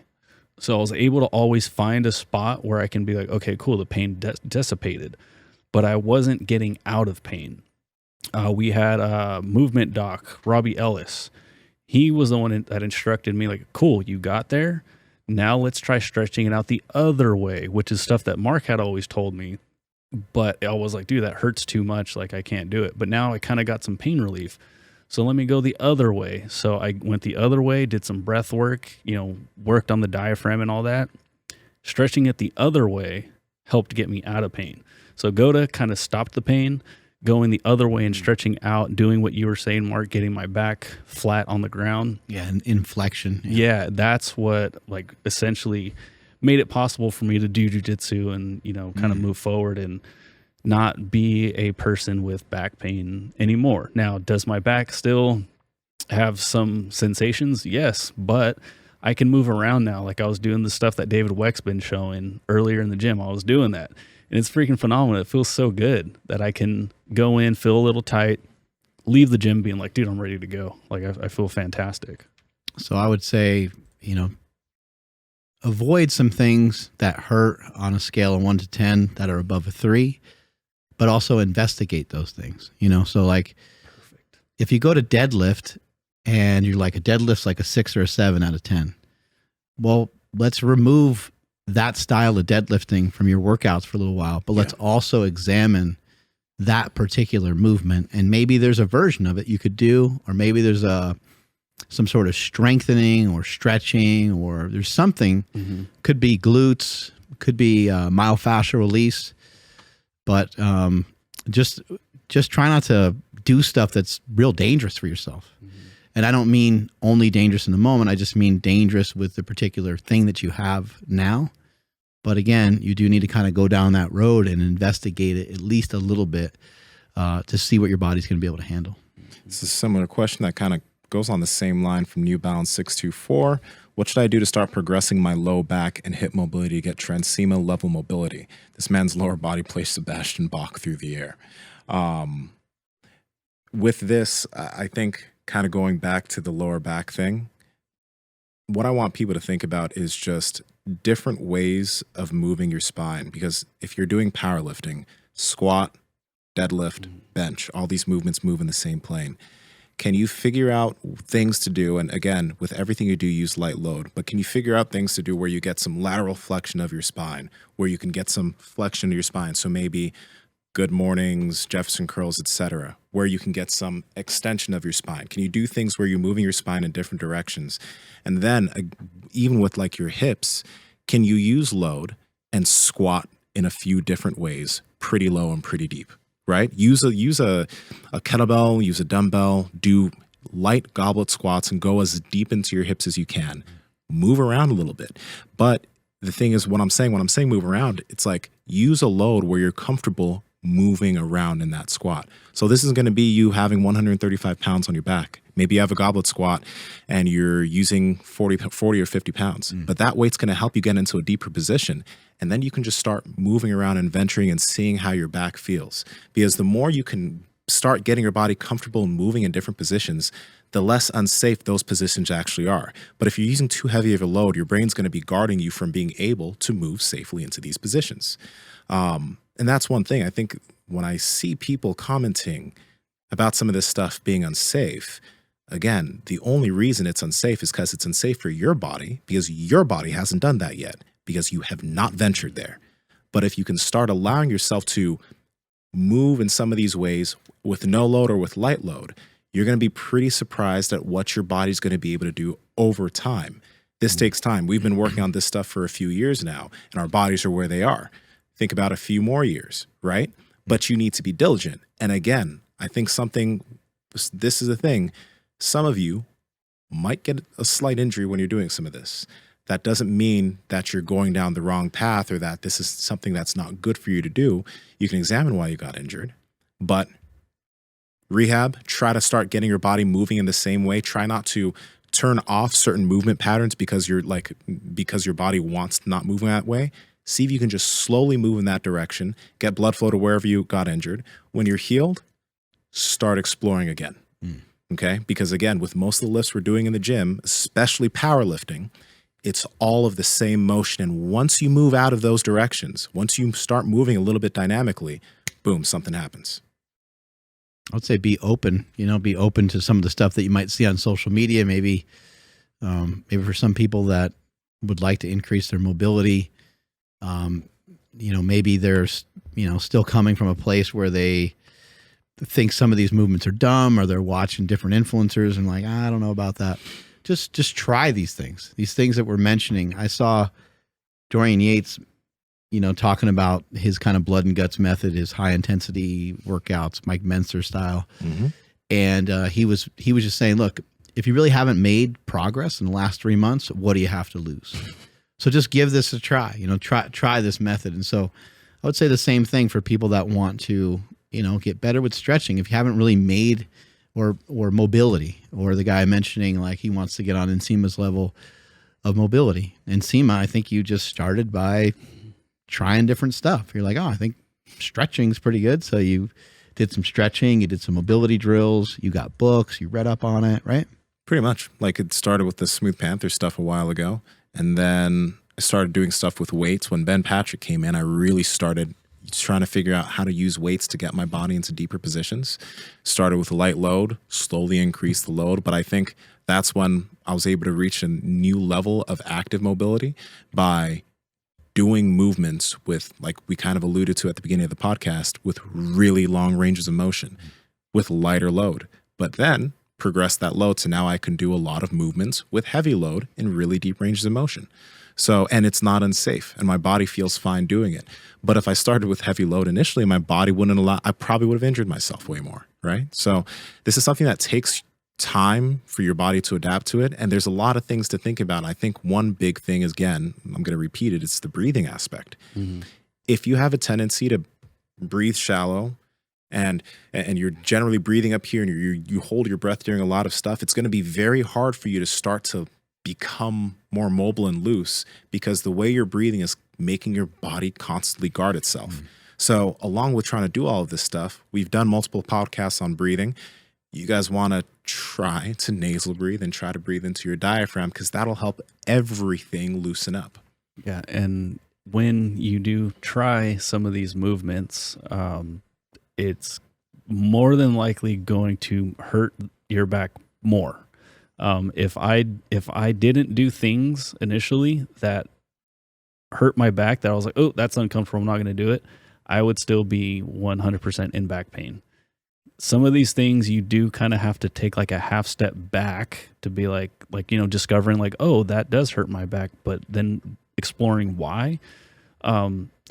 So I was able to always find a spot where I can be like, okay, cool, the pain dissipated, but I wasn't getting out of pain. We had a movement doc, Robbie Ellis. He was the one that instructed me like, cool, you got there. Now let's try stretching it out the other way, which is stuff that Mark had always told me. But I was like, dude, that hurts too much. Like I can't do it. But now I kind of got some pain relief. So let me go the other way. So I went the other way, did some breath work, worked on the diaphragm and all that. Stretching it the other way helped get me out of pain. So Goda kind of stopped the pain, going the other way and stretching out, doing what you were saying, Mark, getting my back flat on the ground. Yeah, an inflection. Yeah, that's what like essentially made it possible for me to do jiu-jitsu and, kind of move forward and not be a person with back pain anymore. Now, does my back still have some sensations? Yes, but I can move around now. Like I was doing the stuff that David Weck's been showing earlier in the gym. I was doing that. And it's freaking phenomenal. It feels so good that I can go in, feel a little tight, leave the gym being like, dude, I'm ready to go. Like I feel fantastic. So I would say, avoid some things that hurt on a scale of 1 to 10 that are above a 3. But also investigate those things, So like, perfect. If you go to deadlift and you're like a deadlift's like a 6 or a 7 out of 10. Well, let's remove that style of deadlifting from your workouts for a little while, but let's also examine that particular movement. And maybe there's a version of it you could do, or maybe there's some sort of strengthening or stretching, or there's something, could be glutes, could be myofascial release. But just try not to do stuff that's real dangerous for yourself. And I don't mean only dangerous in the moment. I just mean dangerous with the particular thing that you have now. But again, you do need to kind of go down that road and investigate it at least a little bit to see what your body's going to be able to handle. This is a similar question that kind of goes on the same line from New Balance 624. What should I do to start progressing my low back and hip mobility to get Nsima level mobility? This man's lower body plays Sebastian Bach through the air. With this, I think kind of going back to the lower back thing, what I want people to think about is just different ways of moving your spine. Because if you're doing powerlifting, squat, deadlift, bench, all these movements move in the same plane. Can you figure out things to do? And again, with everything you do, use light load. But can you figure out things to do where you get some lateral flexion of your spine, where you can get some flexion of your spine? So maybe good mornings, Jefferson curls, etc., where you can get some extension of your spine. Can you do things where you're moving your spine in different directions? And then even with like your hips, can you use load and squat in a few different ways, pretty low and pretty deep? Right? Use a kettlebell, use a dumbbell, do light goblet squats and go as deep into your hips as you can. move around a little bit. But the thing is, when I'm saying move around, it's like use a load where you're comfortable moving around in that squat. So this is going to be you having 135 pounds on your back. Maybe you have a goblet squat and you're using 40 or 50 pounds, but that weight's going to help you get into a deeper position. And then you can just start moving around and venturing and seeing how your back feels. Because the more you can start getting your body comfortable moving in different positions, the less unsafe those positions actually are. But if you're using too heavy of a load, your brain's going to be guarding you from being able to move safely into these positions. And that's one thing. I think when I see people commenting about some of this stuff being unsafe, again, the only reason it's unsafe is because it's unsafe for your body, because your body hasn't done that yet, because you have not ventured there. But if you can start allowing yourself to move in some of these ways with no load or with light load, you're going to be pretty surprised at what your body's going to be able to do over time. This takes time. We've been working on this stuff for a few years now, and our bodies are where they are. Think about a few more years, right? But you need to be diligent. And again, I think this is the thing, some of you might get a slight injury when you're doing some of this. That doesn't mean that you're going down the wrong path or that this is something that's not good for you to do. You can examine why you got injured, but rehab, try to start getting your body moving in the same way. Try not to turn off certain movement patterns because your body wants to not move that way. See if you can just slowly move in that direction, get blood flow to wherever you got injured. When you're healed, start exploring again. Okay? Because again, with most of the lifts we're doing in the gym, especially powerlifting, it's all of the same motion. And once you move out of those directions, once you start moving a little bit dynamically, boom, something happens. I would say be open, be open to some of the stuff that you might see on social media. Maybe for some people that would like to increase their mobility, maybe they're, still coming from a place where they think some of these movements are dumb, or they're watching different influencers and like, I don't know about that. Just try these things that we're mentioning. I saw Dorian Yates, talking about his kind of blood and guts method, his high intensity workouts, Mike Menster style. And he was just saying, look, if you really haven't made progress in the last 3 months, what do you have to lose? So just give this a try, try this method. And so I would say the same thing for people that want to, get better with stretching. If you haven't really made or mobility, or the guy mentioning like he wants to get on Nsima's level of mobility. Nsima, I think you just started by trying different stuff. You're like, oh, I think stretching's pretty good. So you did some stretching, you did some mobility drills, you got books, you read up on it, right? Pretty much. Like it started with the Smooth Panther stuff a while ago. And then I started doing stuff with weights. When Ben Patrick came in, I really started trying to figure out how to use weights to get my body into deeper positions. Started with a light load, slowly increased the load. But I think that's when I was able to reach a new level of active mobility by doing movements with, like we kind of alluded to at the beginning of the podcast, with really long ranges of motion with lighter load. But then progress that load. So now I can do a lot of movements with heavy load in really deep ranges of motion. So, and it's not unsafe and my body feels fine doing it. But if I started with heavy load initially, my body wouldn't allow, I probably would have injured myself way more, right? So this is something that takes time for your body to adapt to it. And there's a lot of things to think about. I think one big thing is, again, I'm going to repeat it, it's the breathing aspect. If you have a tendency to breathe shallow and you're generally breathing up here and you hold your breath during a lot of stuff, it's going to be very hard for you to start to become more mobile and loose, because the way you're breathing is making your body constantly guard itself. So along with trying to do all of this stuff, we've done multiple podcasts on breathing. You guys want to try to nasal breathe and try to breathe into your diaphragm, because that'll help everything loosen up. Yeah. And when you do try some of these movements, it's more than likely going to hurt your back more. If I didn't do things initially that hurt my back, that I was like, oh, that's uncomfortable, I'm not going to do it, I would still be 100% in back pain. Some of these things you do kind of have to take like a half step back to be like, discovering like, oh, that does hurt my back, but then exploring why.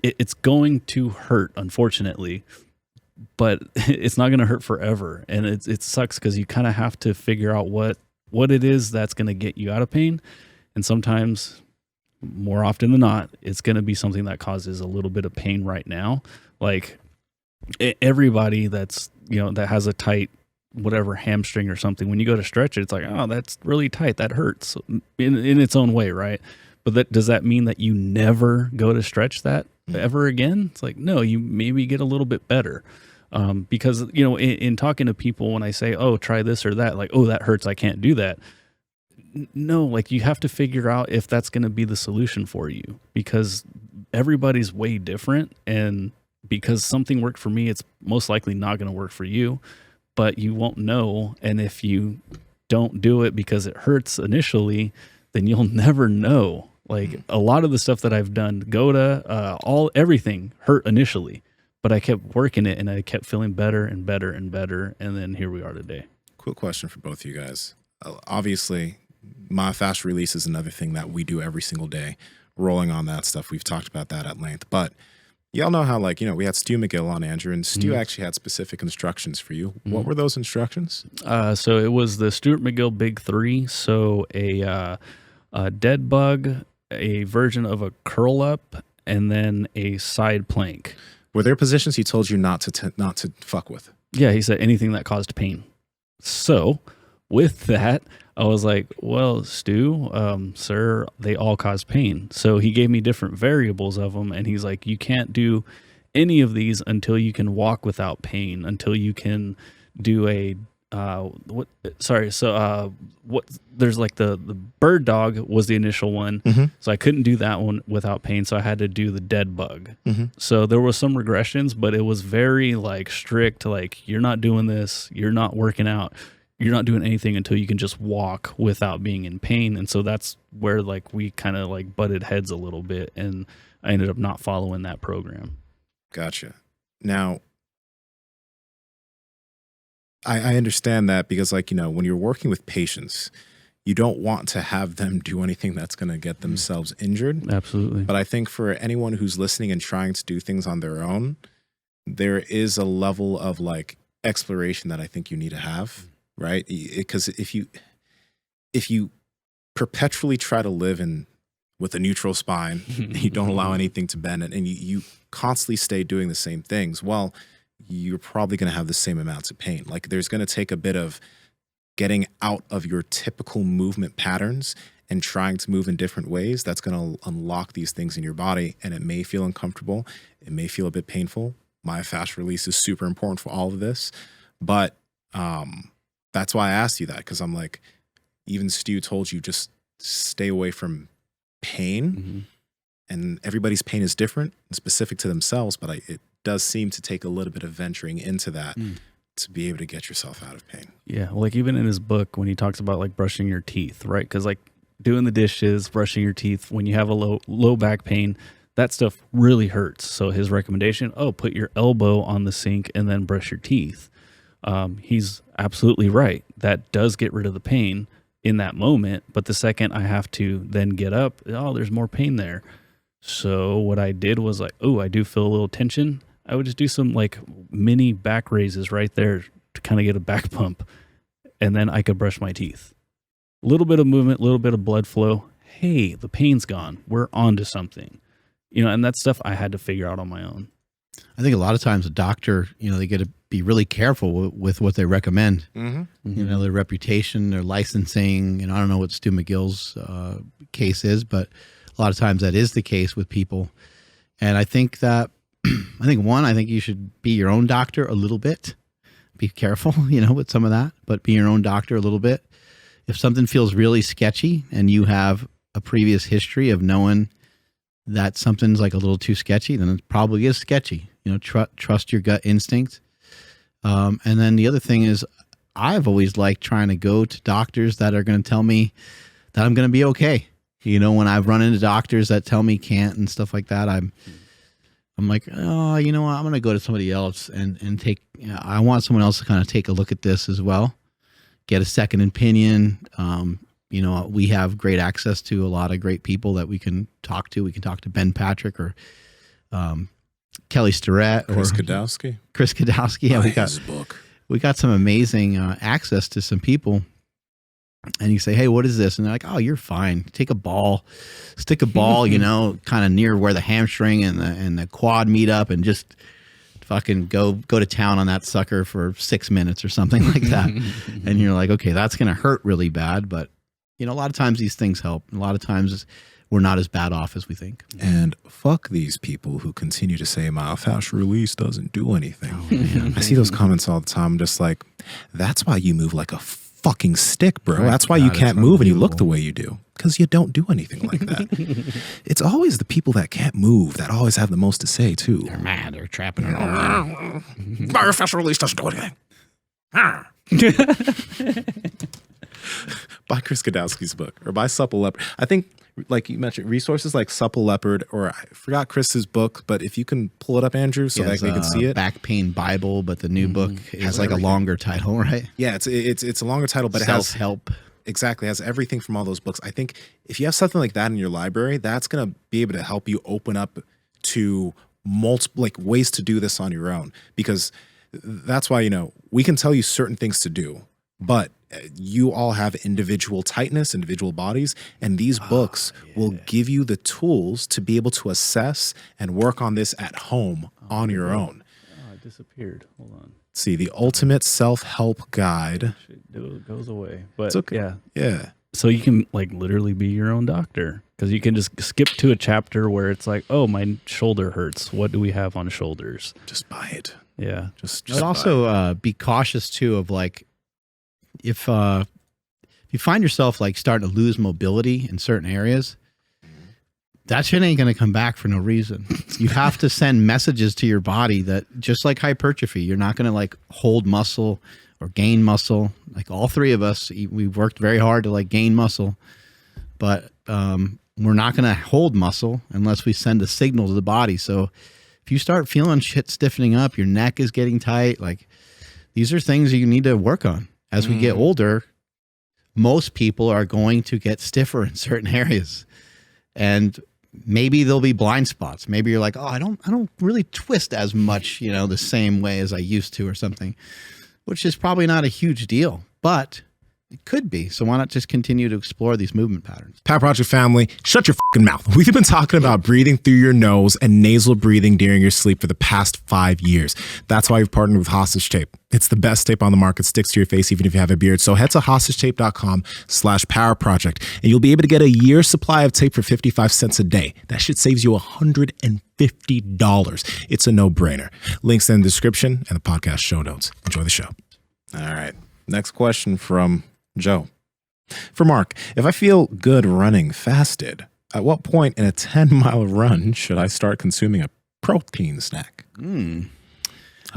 It's going to hurt, unfortunately, but it's not going to hurt forever. And it sucks because you kind of have to figure out what it is that's going to get you out of pain. And sometimes, more often than not, it's going to be something that causes a little bit of pain right now. Like everybody that's, that has a tight, whatever, hamstring or something, when you go to stretch it, it's like, oh, that's really tight. That hurts in its own way, right? But does that mean that you never go to stretch that ever again? It's like, no, you maybe get a little bit better. Because, in talking to people, when I say, oh, try this or that, like, oh, that hurts, I can't do that. No, like, you have to figure out if that's going to be the solution for you, because everybody's way different. And because something worked for me, it's most likely not going to work for you, but you won't know. And if you don't do it because it hurts initially, then you'll never know. Like a lot of the stuff that I've done, everything hurt initially, but I kept working it and I kept feeling better and better and better. And then here we are today. Quick question for both of you guys. Obviously, myofascial release is another thing that we do every single day. Rolling on that stuff. We've talked about that at length, but y'all know how, we had Stu McGill on, Andrew, and Stu actually had specific instructions for you. What were those instructions? So it was the Stuart McGill Big Three. So a dead bug, a version of a curl up, and then a side plank. Were there positions he told you not to fuck with? Yeah, he said anything that caused pain. So with that, I was like, well, Stu, sir, they all cause pain. So he gave me different variables of them, and he's like, you can't do any of these until you can walk without pain, until you can do there's like the bird dog was the initial one. So I couldn't do that one without pain. So I had to do the dead bug. So there was some regressions, but it was very strict. Like, you're not doing this. You're not working out. You're not doing anything until you can just walk without being in pain. And so that's where we kind of butted heads a little bit. And I ended up not following that program. Gotcha. Now, I understand that because, when you're working with patients, you don't want to have them do anything that's going to get themselves injured. Absolutely. But I think for anyone who's listening and trying to do things on their own, there is a level of exploration that I think you need to have, right? Because if you perpetually try to live with a neutral spine, you don't allow anything to bend it, and you constantly stay doing the same things, well, you're probably going to have the same amounts of pain. There's going to take a bit of getting out of your typical movement patterns and trying to move in different ways. That's going to unlock these things in your body, and it may feel uncomfortable. It may feel a bit painful. Myofascial release is super important for all of this, but that's why I asked you that, because I'm like, even Stu told you just stay away from pain, and everybody's pain is different and specific to themselves, but it does seem to take a little bit of venturing into that to be able to get yourself out of pain. Yeah, even in his book, when he talks about brushing your teeth, right? Because doing the dishes, brushing your teeth, when you have a low back pain, that stuff really hurts. So his recommendation, put your elbow on the sink and then brush your teeth. He's absolutely right. That does get rid of the pain in that moment, but the second I have to then get up, there's more pain there. So what I did was I do feel a little tension. I would just do some mini back raises right there to kind of get a back pump, and then I could brush my teeth. A little bit of movement, a little bit of blood flow. Hey, the pain's gone. We're on to something. And that stuff I had to figure out on my own. I think a lot of times a doctor, they get to be really careful with what they recommend. Their reputation, their licensing, and I don't know what Stu McGill's case is, but a lot of times that is the case with people. And I think that, I think you should be your own doctor a little bit. Be careful, with some of that, but be your own doctor a little bit. If something feels really sketchy and you have a previous history of knowing that something's a little too sketchy, then it probably is sketchy. Trust your gut instinct. And then the other thing is, I've always liked trying to go to doctors that are going to tell me that I'm going to be okay. When I've run into doctors that tell me can't and stuff like that, I'm like, oh, you know what? I'm going to go to somebody else and take, I want someone else to kind of take a look at this as well, get a second opinion. We have great access to a lot of great people that we can talk to. We can talk to Ben Patrick or Kelly Starrett or Chris Kadowski. Yeah, his book. We got some amazing access to some people and you say, hey, what is this? And they're like, oh, you're fine. Take a ball, stick a ball, you know, kind of near where the hamstring and the quad meet up, and just fucking go to town on that sucker for 6 minutes or something like that. And you're like, okay, that's going to hurt really bad. But, you know, a lot of times these things help. A lot of times we're not as bad off as we think. And fuck these people who continue to say myofascial release doesn't do anything. Oh, I see those comments all the time. I'm just like, that's why you move like a fucking stick, bro. That's why you can't move and you look the way you do, because you don't do anything like that. It's always the people that can't move that always have the most to say too. They're mad. They're trapping it all. Myofascial release doesn't do anything. Buy Chris Kadowski's book, or buy Supple Leopard. I think, like you mentioned, resources like Supple Leopard, or I forgot Chris's book, but if you can pull it up, Andrew, so that they can see it. Back Pain Bible, but the new book has like everything. A longer title, right? Yeah, it's a longer title, but it has self-help. Exactly, it has everything from all those books. I think if you have something like that in your library, that's gonna be able to help you open up to multiple ways to do this on your own, because that's why, you know, we can tell you certain things to do, but you all have individual tightness, individual bodies, and these books will give you the tools to be able to assess and work on this at home on your own. Oh, it disappeared. Hold on. See, the Ultimate Self-Help Guide. It goes away. But it's okay. Yeah. So you can like literally be your own doctor, because you can just skip to a chapter where it's like, oh, my shoulder hurts. What do we have on shoulders? Just buy it. Yeah. Just but also be cautious too of like, if you find yourself like starting to lose mobility in certain areas, that shit ain't going to come back for no reason. You have to send messages to your body that, just like hypertrophy, you're not going to like hold muscle or gain muscle. Like all three of us, we've worked very hard to like gain muscle, but we're not going to hold muscle unless we send a signal to the body. So if you start feeling shit stiffening up, your neck is getting tight, like these are things that you need to work on. As we get older, most people are going to get stiffer in certain areas, and maybe there'll be blind spots. Maybe you're like, oh, I don't really twist as much, you know, the same way as I used to or something, which is probably not a huge deal, but it could be. So why not just continue to explore these movement patterns? Power Project family, shut your fucking mouth. We've been talking about breathing through your nose and nasal breathing during your sleep for the past 5 years. That's why we've partnered with Hostage Tape. It's the best tape on the market, sticks to your face even if you have a beard. So head to hostagetape.com/powerproject and you'll be able to get a year's supply of tape for 55 cents a day. That shit saves you $150. It's a no-brainer. Links in the description and the podcast show notes. Enjoy the show. All right. Next question from Joe. For Mark, if I feel good running fasted, at what point in a 10-mile run should I start consuming a protein snack?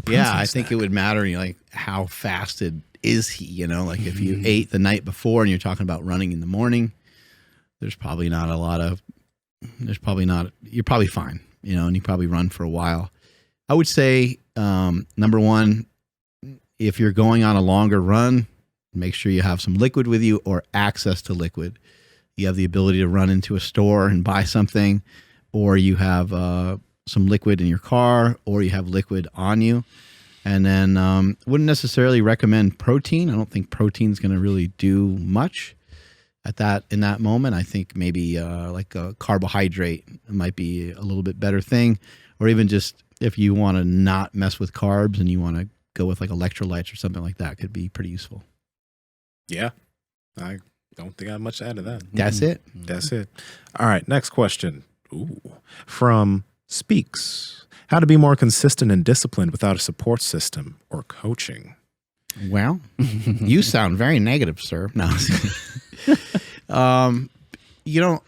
Yeah, I think it would matter, you know, like how fasted is he, you know, like if you ate the night before and you're talking about running in the morning, you're probably fine, you know, and you probably run for a while. I would say, number one, if you're going on a longer run, make sure you have some liquid with you or access to liquid. You have the ability to run into a store and buy something, or you have some liquid in your car, or you have liquid on you. And then wouldn't necessarily recommend protein. I don't think protein's going to really do much in that moment. I think maybe like a carbohydrate might be a little bit better thing, or even just if you want to not mess with carbs and you want to go with like electrolytes or something like that, could be pretty useful. Yeah, I don't think I have much to add to that. That's it. That's it. All right, next question. From Speaks. How to be more consistent and disciplined without a support system or coaching? Well, you sound very negative, sir. No. You know,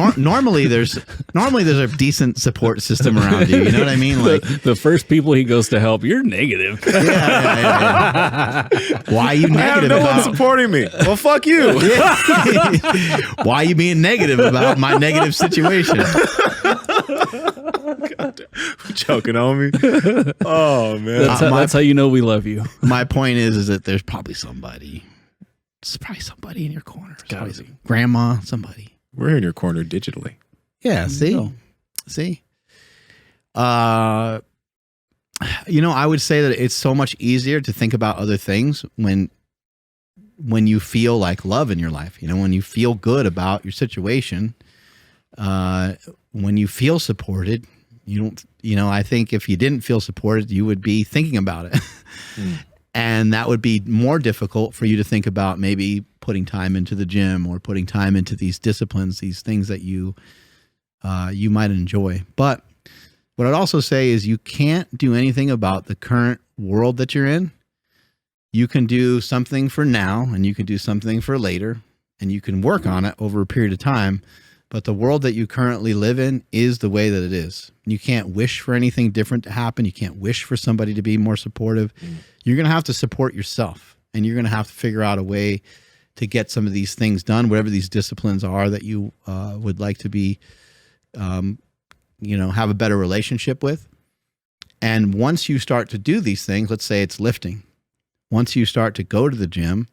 normally there's a decent support system around you. You know what I mean? Like the first people he goes to help, you're negative. Yeah. Why are you negative? I have no one supporting me. Well, fuck you. Why are you being negative about my negative situation? God, joking on me. Oh man, that's how you know we love you. My point is that there's probably somebody. There's probably somebody in your corner. Grandma, somebody. We're in your corner digitally. Yeah, see? You know, I would say that it's so much easier to think about other things when when you feel like love in your life, you know, when you feel good about your situation, when you feel supported, you don't, you know, I think if you didn't feel supported, you would be thinking about it. And that would be more difficult for you to think about maybe putting time into the gym or putting time into these disciplines, these things that you might enjoy. But what I'd also say is you can't do anything about the current world that you're in. You can do something for now and you can do something for later and you can work on it over a period of time. But the world that you currently live in is the way that it is. You can't wish for anything different to happen. You can't wish for somebody to be more supportive. You're going to have to support yourself and you're going to have to figure out a way to get some of these things done, whatever these disciplines are that you would like to be, you know, have a better relationship with. And once you start to do these things, let's say it's lifting. Once you start to go to the gym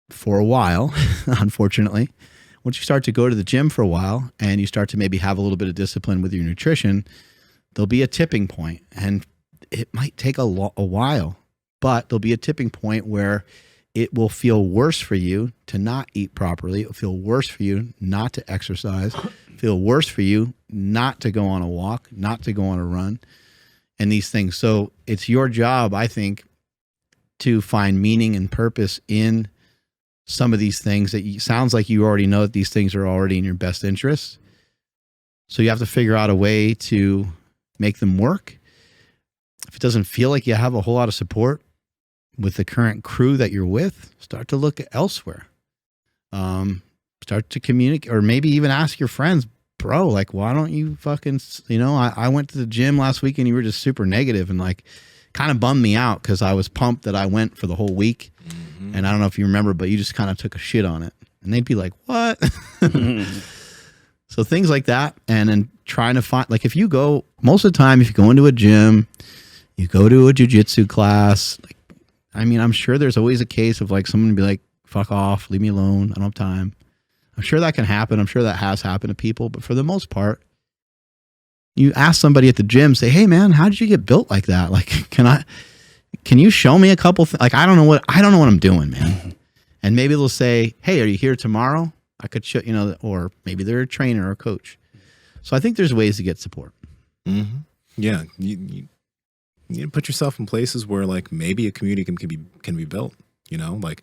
for a while, unfortunately, once you start to go to the gym for a while and you start to maybe have a little bit of discipline with your nutrition, there'll be a tipping point, and it might take a while, but there'll be a tipping point where it will feel worse for you to not eat properly. It'll feel worse for you not to exercise, feel worse for you not to go on a walk, not to go on a run, and these things. So it's your job, I think, to find meaning and purpose in some of these things that sounds like you already know that these things are already in your best interest. So you have to figure out a way to make them work. If it doesn't feel like you have a whole lot of support with the current crew that you're with, start to look elsewhere. Start to communicate, or maybe even ask your friends, bro, like, why don't you fucking, you know, I went to the gym last week and you were just super negative and like kind of bummed me out because I was pumped that I went for the whole week. And I don't know if you remember, but you just kind of took a shit on it. And they'd be like, what? So things like that. And then trying to find, like, if you go, most of the time, if you go into a gym, you go to a jiu-jitsu class, like, I mean, I'm sure there's always a case of like someone be like, fuck off, leave me alone, I don't have time. I'm sure that can happen. I'm sure that has happened to people. But for the most part, you ask somebody at the gym, say, hey man, how did you get built like that? Like, can you show me a couple like, I don't know what I'm doing, man. And maybe they'll say, hey, are you here tomorrow? I could show, you know, or maybe they're a trainer or a coach. So I think there's ways to get support. Mm-hmm. Yeah. You need to put yourself in places where like maybe a community can be built, you know, like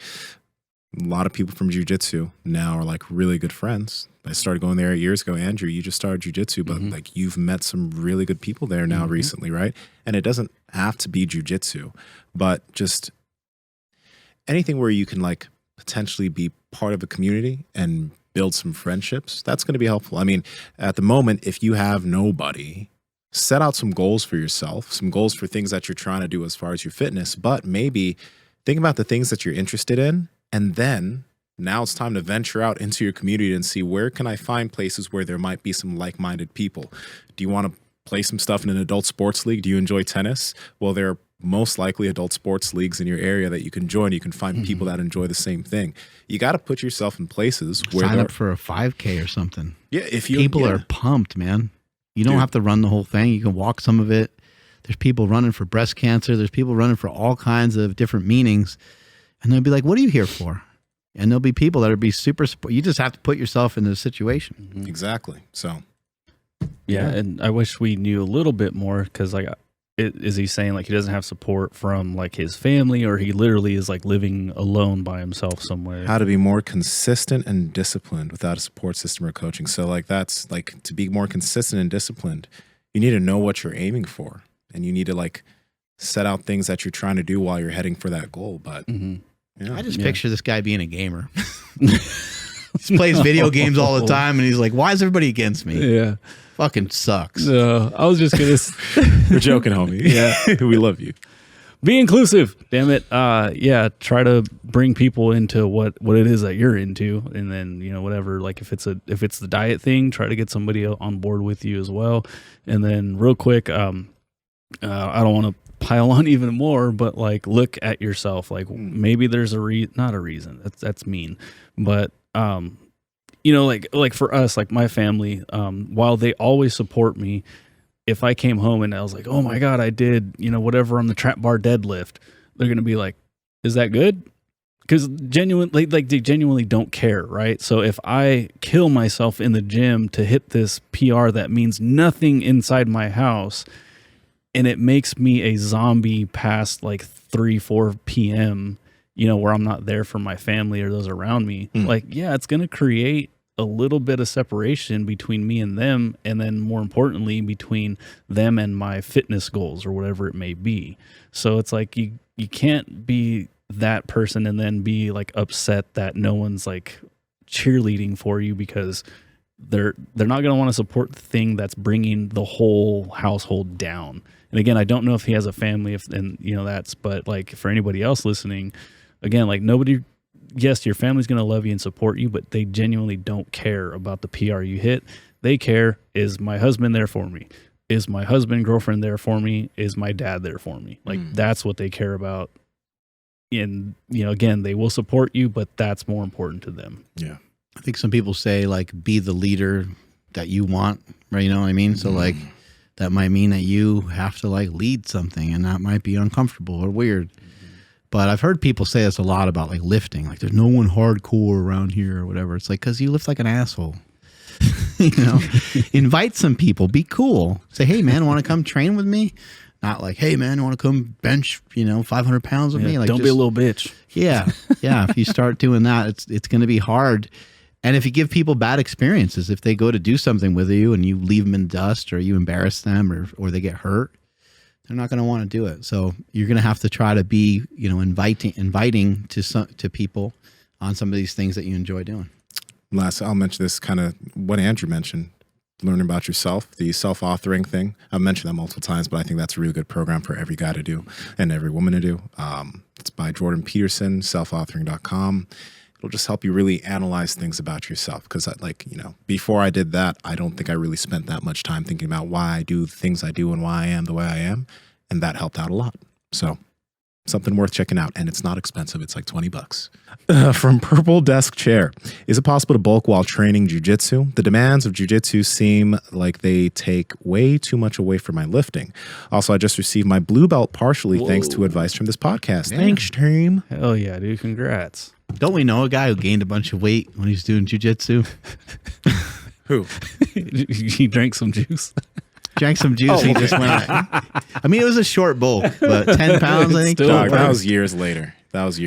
a lot of people from jiu-jitsu now are like really good friends. I started going there years ago. Andrew, you just started jiu-jitsu, but like you've met some really good people there now recently, right? And it doesn't have to be jiu-jitsu, but just anything where you can like potentially be part of a community and build some friendships, that's going to be helpful. I mean, at the moment, if you have nobody, set out some goals for yourself, some goals for things that you're trying to do as far as your fitness, but maybe think about the things that you're interested in. And then now it's time to venture out into your community and see, where can I find places where there might be some like-minded people? Do you want to play some stuff in an adult sports league? Do you enjoy tennis? Well, there are most likely adult sports leagues in your area that you can join. You can find people that enjoy the same thing. You got to put yourself in places where sign up for a 5K or something. Yeah, if you people are pumped, man. You don't have to run the whole thing. You can walk some of it. There's people running for breast cancer. There's people running for all kinds of different meanings. And they'll be like, what are you here for? And there'll be people that'll be super, you just have to put yourself in the situation. Exactly. So. Yeah. And I wish we knew a little bit more, because like, is he saying like he doesn't have support from like his family, or he literally is like living alone by himself somewhere? How to be more consistent and disciplined without a support system or coaching. So like that's like, to be more consistent and disciplined, you need to know what you're aiming for, and you need to like set out things that you're trying to do while you're heading for that goal. But yeah. I just picture this guy being a gamer. He plays video games all the time, and he's like, why is everybody against me? Yeah. Fucking sucks. I was just going to... We're joking, homie. Yeah. We love you. Be inclusive. Damn it. Yeah. Try to bring people into what it is that you're into. And then, you know, whatever, like if it's the diet thing, try to get somebody on board with you as well. And then real quick, I don't want to pile on even more, but like look at yourself. Like maybe there's not a reason. That's mean. But you know, like for us, like my family, while they always support me, if I came home and I was like, oh my God, I did, you know, whatever on the trap bar deadlift, they're going to be like, is that good? because genuinely, like they genuinely don't care, right? So if I kill myself in the gym to hit this PR that means nothing inside my house, and it makes me a zombie past like 3-4 p.m., you know, where I'm not there for my family or those around me, like, yeah, it's going to create a little bit of separation between me and them, and then more importantly between them and my fitness goals or whatever it may be. So it's like you can't be that person and then be like upset that no one's like cheerleading for you, because they're not going to want to support the thing that's bringing the whole household down. And again, I don't know if he has a family, and you know, but like for anybody else listening, again, like nobody, yes, your family's going to love you and support you, but they genuinely don't care about the PR you hit. They care, is my husband there for me? Is my husband, girlfriend there for me? Is my dad there for me? Like that's what they care about. And, you know, again, they will support you, but that's more important to them. Yeah. I think some people say like, be the leader that you want, right? You know what I mean? So like that might mean that you have to like lead something, and that might be uncomfortable or weird. But I've heard people say this a lot about like lifting, like there's no one hardcore around here or whatever. It's like, cause you lift like an asshole, you know, invite some people, be cool. Say, hey man, want to come train with me? Not like, hey man, you want to come bench, you know, 500 pounds with me? Like, don't be a little bitch. Yeah. Yeah. If you start doing that, it's going to be hard. And if you give people bad experiences, if they go to do something with you and you leave them in dust, or you embarrass them, or they get hurt, they're not going to want to do it. So you're going to have to try to be, you know, inviting to people on some of these things that you enjoy doing. Last, I'll mention this, kind of what Andrew mentioned, learning about yourself, the self-authoring thing. I've mentioned that multiple times, but I think that's a really good program for every guy to do and every woman to do. It's by Jordan Peterson, selfauthoring.com. It'll just help you really analyze things about yourself. Because, like, you know, before I did that, I don't think I really spent that much time thinking about why I do the things I do and why I am the way I am. And that helped out a lot. So something worth checking out. And it's not expensive. It's like $20. From Purple Desk Chair. Is it possible to bulk while training jiu-jitsu? The demands of jiu-jitsu seem like they take way too much away from my lifting. Also, I just received my blue belt partially thanks to advice from this podcast. Yeah. Thanks, team. Hell yeah, dude. Congrats. Don't we know a guy who gained a bunch of weight when he's doing jiu-jitsu? Who? He drank some juice. Drank some juice. He just went. I mean, it was a short bulk, but 10 pounds, I think. Dog, that was years later. Is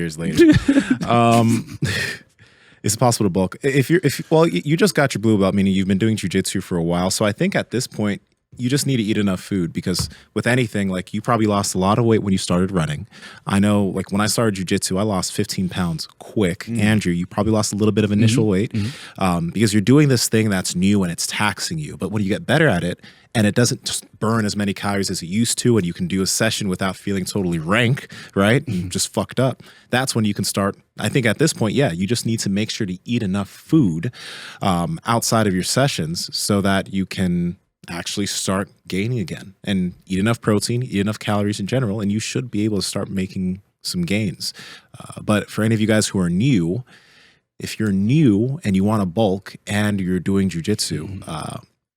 it possible to bulk? Well, you just got your blue belt, meaning you've been doing jiu-jitsu for a while. So I think at this point, you just need to eat enough food, because with anything, like, you probably lost a lot of weight when you started running. I know, like, when I started jiu-jitsu, I lost 15 pounds quick. Andrew, you probably lost a little bit of initial weight because you're doing this thing that's new and it's taxing you. But when you get better at it and it doesn't just burn as many calories as it used to, and you can do a session without feeling totally rank, right? And just fucked up. That's when you can start. I think at this point, yeah, you just need to make sure to eat enough food outside of your sessions so that you can actually start gaining again, and eat enough protein, eat enough calories in general, and you should be able to start making some gains. But for any of you guys who are new, if you're new and you want to bulk and you're doing jiu-jitsu,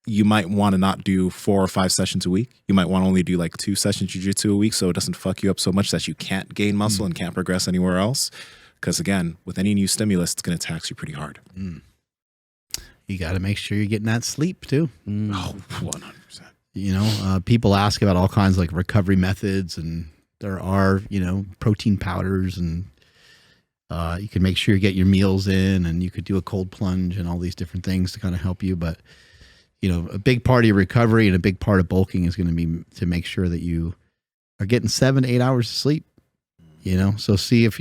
you might want to not do 4 or 5 sessions a week. You might want to only do like 2 sessions jiu-jitsu a week, so it doesn't fuck you up so much that you can't gain muscle and can't progress anywhere else. Because again, with any new stimulus, it's going to tax you pretty hard. You got to make sure you're getting that sleep too. Oh, 100%. You know, people ask about all kinds of like recovery methods, and there are, you know, protein powders, and you can make sure you get your meals in, and you could do a cold plunge and all these different things to kind of help you. But, you know, a big part of your recovery and a big part of bulking is going to be to make sure that you are getting 7 to 8 hours of sleep, you know? So see if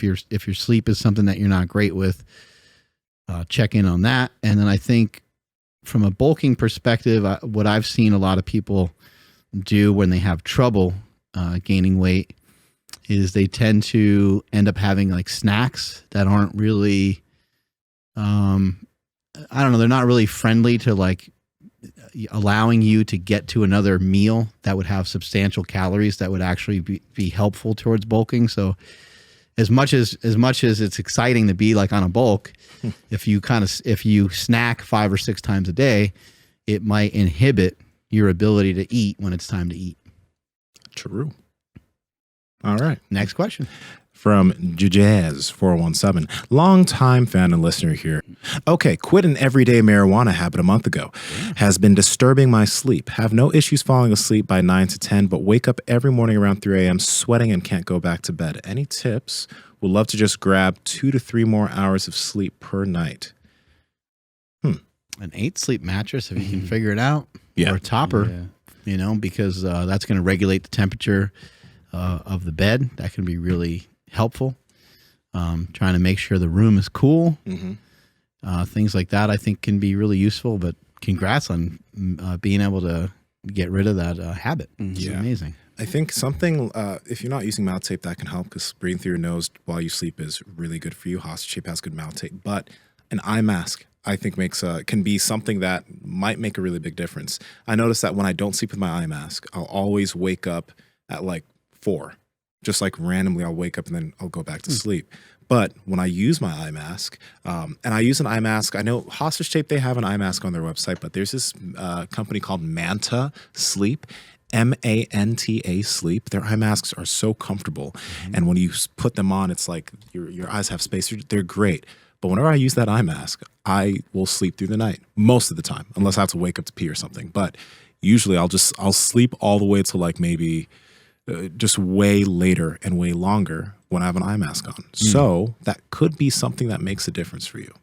your sleep is something that you're not great with, check in on that. And then I think from a bulking perspective, what I've seen a lot of people do when they have trouble gaining weight is they tend to end up having like snacks that aren't really, I don't know, they're not really friendly to like allowing you to get to another meal that would have substantial calories that would actually be helpful towards bulking. So as much as it's exciting to be like on a bulk, if you snack 5 or 6 times a day, it might inhibit your ability to eat when it's time to eat. True. All right. Next question. from Jazz 417, longtime fan and listener here. Okay, quit an everyday marijuana habit a month ago. Has been disturbing my sleep. Have no issues falling asleep by 9 to 10, but wake up every morning around 3 a.m. sweating and can't go back to bed. Any tips? Would love to just grab 2 to 3 more hours of sleep per night. An 8 sleep mattress, if you can figure it out. Yeah. Or a topper, you know, because that's going to regulate the temperature of the bed. That can be really helpful. Trying to make sure the room is cool. Things like that I think can be really useful, but congrats on being able to get rid of that habit. It's amazing. I think something, if you're not using mouth tape, that can help because breathing through your nose while you sleep is really good for you. Hostage tape has good mouth tape, but an eye mask I think can be something that might make a really big difference. I notice that when I don't sleep with my eye mask, I'll always wake up at like 4. Just like randomly I'll wake up and then I'll go back to sleep. But when I use my eye mask, and I use an eye mask, I know Hostage Tape, they have an eye mask on their website, but there's this company called Manta Sleep, M-A-N-T-A Sleep. Their eye masks are so comfortable. And when you put them on, it's like your eyes have space. They're great. But whenever I use that eye mask, I will sleep through the night most of the time, unless I have to wake up to pee or something. But usually I'll sleep all the way to like maybe just way later and way longer when I have an eye mask on. So that could be something that makes a difference for you.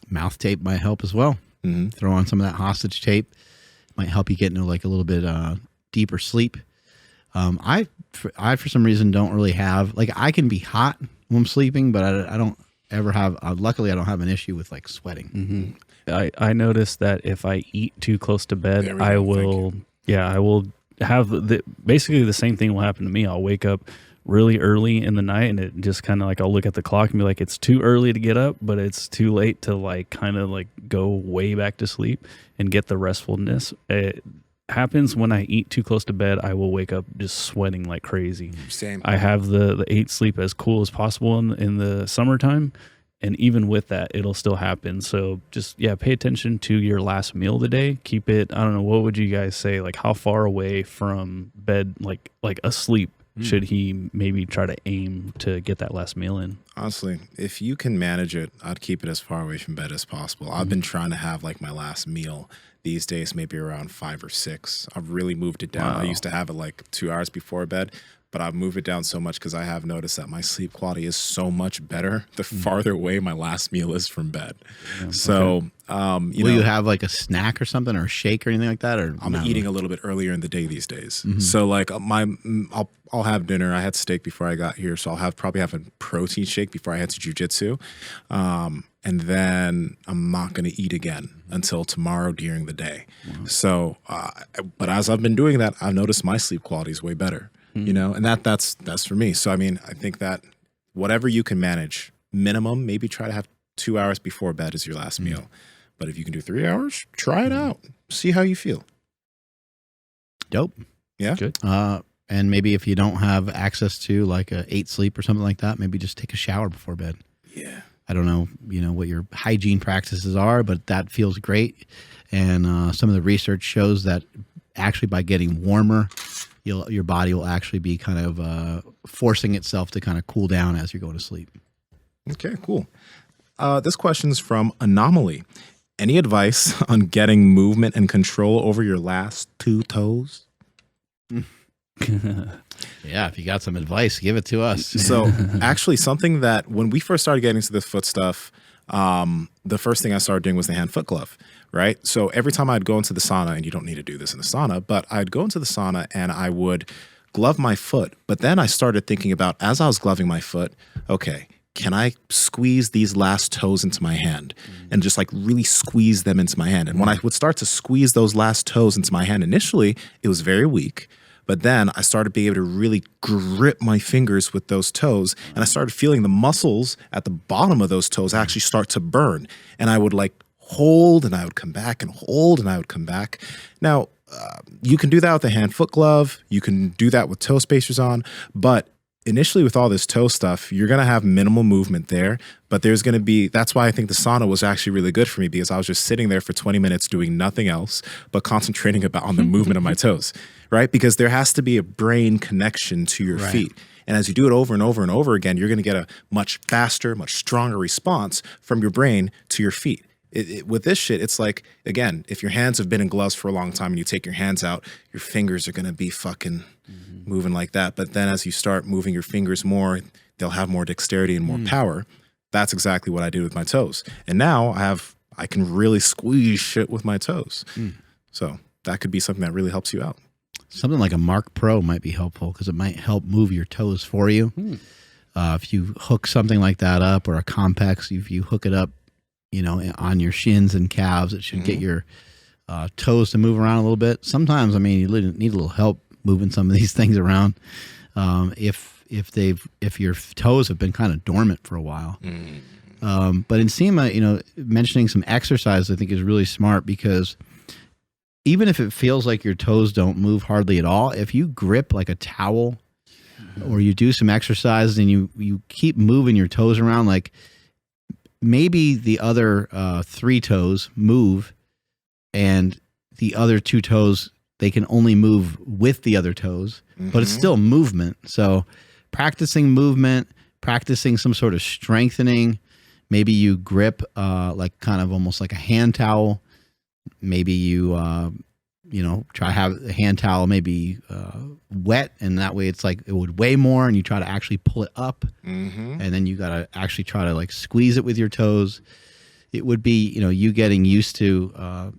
Mouth tape might help as well. Throw on some of that hostage tape. Might help you get into like a little bit deeper sleep. I for some reason don't really have, like, I can be hot when I'm sleeping, but I don't ever have, luckily I don't have an issue with like sweating. I noticed that if I eat too close to bed, I will have basically the same thing will happen to me. I'll wake up really early in the night and it just kind of like, I'll look at the clock and be like, it's too early to get up, but it's too late to like kind of like go way back to sleep and get the restfulness. It happens when I eat too close to bed. I will wake up just sweating like crazy. Same. I have the 8 sleep as cool as possible in the summertime. And even with that, it'll still happen. So just, pay attention to your last meal of the day. Keep it, I don't know, what would you guys say? Like how far away from bed, like asleep, should he maybe try to aim to get that last meal in? Honestly, if you can manage it, I'd keep it as far away from bed as possible. I've been trying to have like my last meal these days, maybe around 5 or 6. I've really moved it down. Wow. I used to have it like 2 hours before bed, but I've moved it down so much because I have noticed that my sleep quality is so much better the farther away my last meal is from bed. So, Will you have like a snack or something or a shake or anything like that? Or I'm eating a little bit earlier in the day these days. So like I'll have dinner. I had steak before I got here, so I'll probably have a protein shake before I head to jiu-jitsu. And then I'm not going to eat again until tomorrow during the day. So, but as I've been doing that, I've noticed my sleep quality is way better. You know, and that's for me. So, I mean, I think that whatever you can manage, minimum, maybe try to have 2 hours before bed as your last meal. But if you can do 3 hours, try it out. See how you feel. Dope. Yeah. Good. And maybe if you don't have access to like a 8 sleep or something like that, maybe just take a shower before bed. Yeah. I don't know, what your hygiene practices are, but that feels great. And some of the research shows that actually by getting warmer, your body will actually be kind of forcing itself to kind of cool down as you're going to sleep. Okay, cool. This question's from Anomaly. Any advice on getting movement and control over your last 2 toes? Yeah, if you got some advice, give it to us. So actually something that when we first started getting into the foot stuff, the first thing I started doing was the hand-foot glove, right? So every time I'd go into the sauna, and you don't need to do this in the sauna, but I'd go into the sauna and I would glove my foot. But then I started thinking about, as I was gloving my foot, okay, can I squeeze these last toes into my hand and just like really squeeze them into my hand? And when I would start to squeeze those last toes into my hand, initially it was very weak. But then I started being able to really grip my fingers with those toes. And I started feeling the muscles at the bottom of those toes actually start to burn. And I would like hold and I would come back and hold and I would come back. Now, you can do that with a hand-foot glove. You can do that with toe spacers on. But initially with all this toe stuff, you're going to have minimal movement there. But there's going to be, that's why I think the sauna was actually really good for me, because I was just sitting there for 20 minutes doing nothing else but concentrating on the movement of my toes, right? Because there has to be a brain connection to your feet. And as you do it over and over and over again, you're going to get a much faster, much stronger response from your brain to your feet. With this shit, it's like, again, if your hands have been in gloves for a long time and you take your hands out, your fingers are going to be fucking moving like that. But then as you start moving your fingers more, they'll have more dexterity and more power. That's exactly what I did with my toes. And now I can really squeeze shit with my toes. So that could be something that really helps you out. Something like a Mark Pro might be helpful because it might help move your toes for you. If you hook something like that up, or a Compex, if you hook it up, you know, on your shins and calves, it should get your toes to move around a little bit. Sometimes, I mean, you need a little help moving some of these things around. If your toes have been kind of dormant for a while. But Nsima, you know, mentioning some exercise, I think is really smart, because even if it feels like your toes don't move hardly at all, if you grip like a towel or you do some exercises and you keep moving your toes around, like maybe the other 3 toes move and the other 2 toes, they can only move with the other toes, but it's still movement. So practicing movement, practicing some sort of strengthening. Maybe you grip like kind of almost like a hand towel. Maybe you, you know, try to have a hand towel maybe wet, and that way it's like it would weigh more, and you try to actually pull it up, and then you got to actually try to like squeeze it with your toes. It would be, you know, you getting used to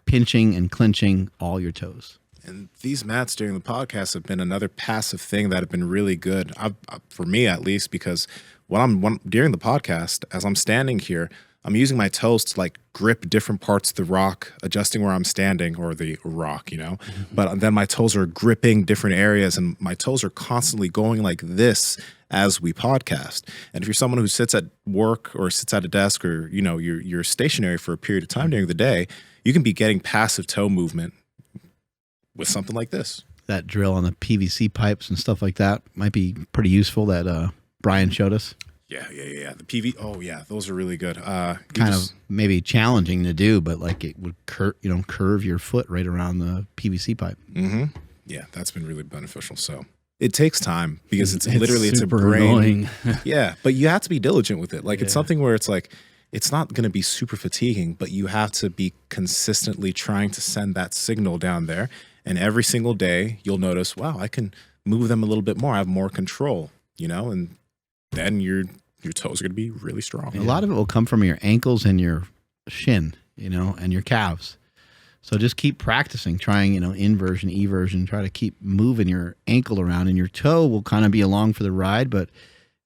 pinching and clenching all your toes. And these mats during the podcast have been another passive thing that have been really good, for me at least, because during the podcast, as I'm standing here, I'm using my toes to like grip different parts of the rock, adjusting where I'm standing, or the rock, you know. But then my toes are gripping different areas, and my toes are constantly going like this as we podcast. And if you're someone who sits at work or sits at a desk, or, you know, you're stationary for a period of time during the day, you can be getting passive toe movement with something like this. That drill on the PVC pipes and stuff like that might be pretty useful, that Brian showed us. Yeah. The PV. Oh yeah, those are really good. Kind of maybe challenging to do, but like it would curve your foot right around the PVC pipe. Yeah, that's been really beneficial. So it takes time, because it's literally it's a super brain. annoying. Yeah, but you have to be diligent with it. Like it's something where it's like, it's not going to be super fatiguing, but you have to be consistently trying to send that signal down there. And every single day you'll notice, wow, I can move them a little bit more. I have more control, you know, and then your toes are going to be really strong. A lot of it will come from your ankles and your shin, you know, and your calves. So just keep practicing, trying, you know, inversion, eversion, try to keep moving your ankle around, and your toe will kind of be along for the ride. But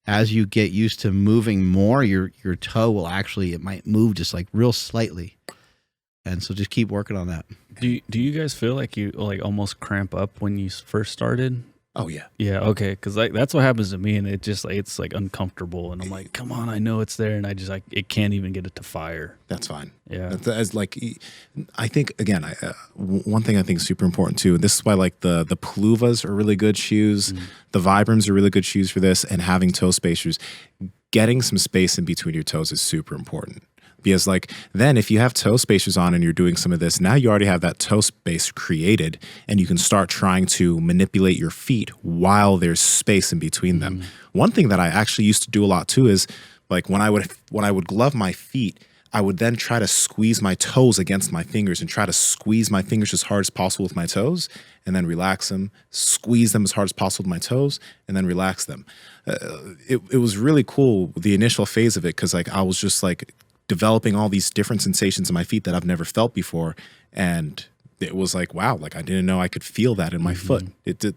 as you get used to moving more, your toe will actually, it might move just like real slightly. And so just keep working on that. Do you guys feel like you like almost cramp up when you first started? Oh yeah. Yeah, okay, because like that's what happens to me, and it just like it's like uncomfortable, and I'm like, come on, I know it's there, and I just like it can't even get it to fire. That's fine. Yeah, that's like, I think again, one thing I think is super important too. And this is why like the Paluvas are really good shoes. The Vibrams are really good shoes for this, and having toe spacers, getting some space in between your toes is super important. Because like then if you have toe spacers on and you're doing some of this, now you already have that toe space created, and you can start trying to manipulate your feet while there's space in between them. One thing that I actually used to do a lot too is like when I would glove my feet, I would then try to squeeze my toes against my fingers and try to squeeze my fingers as hard as possible with my toes, and then relax them, squeeze them as hard as possible with my toes, and then relax them. It was really cool, the initial phase of it, because like I was just like developing all these different sensations in my feet that I've never felt before. And it was like, wow, like I didn't know I could feel that in my foot.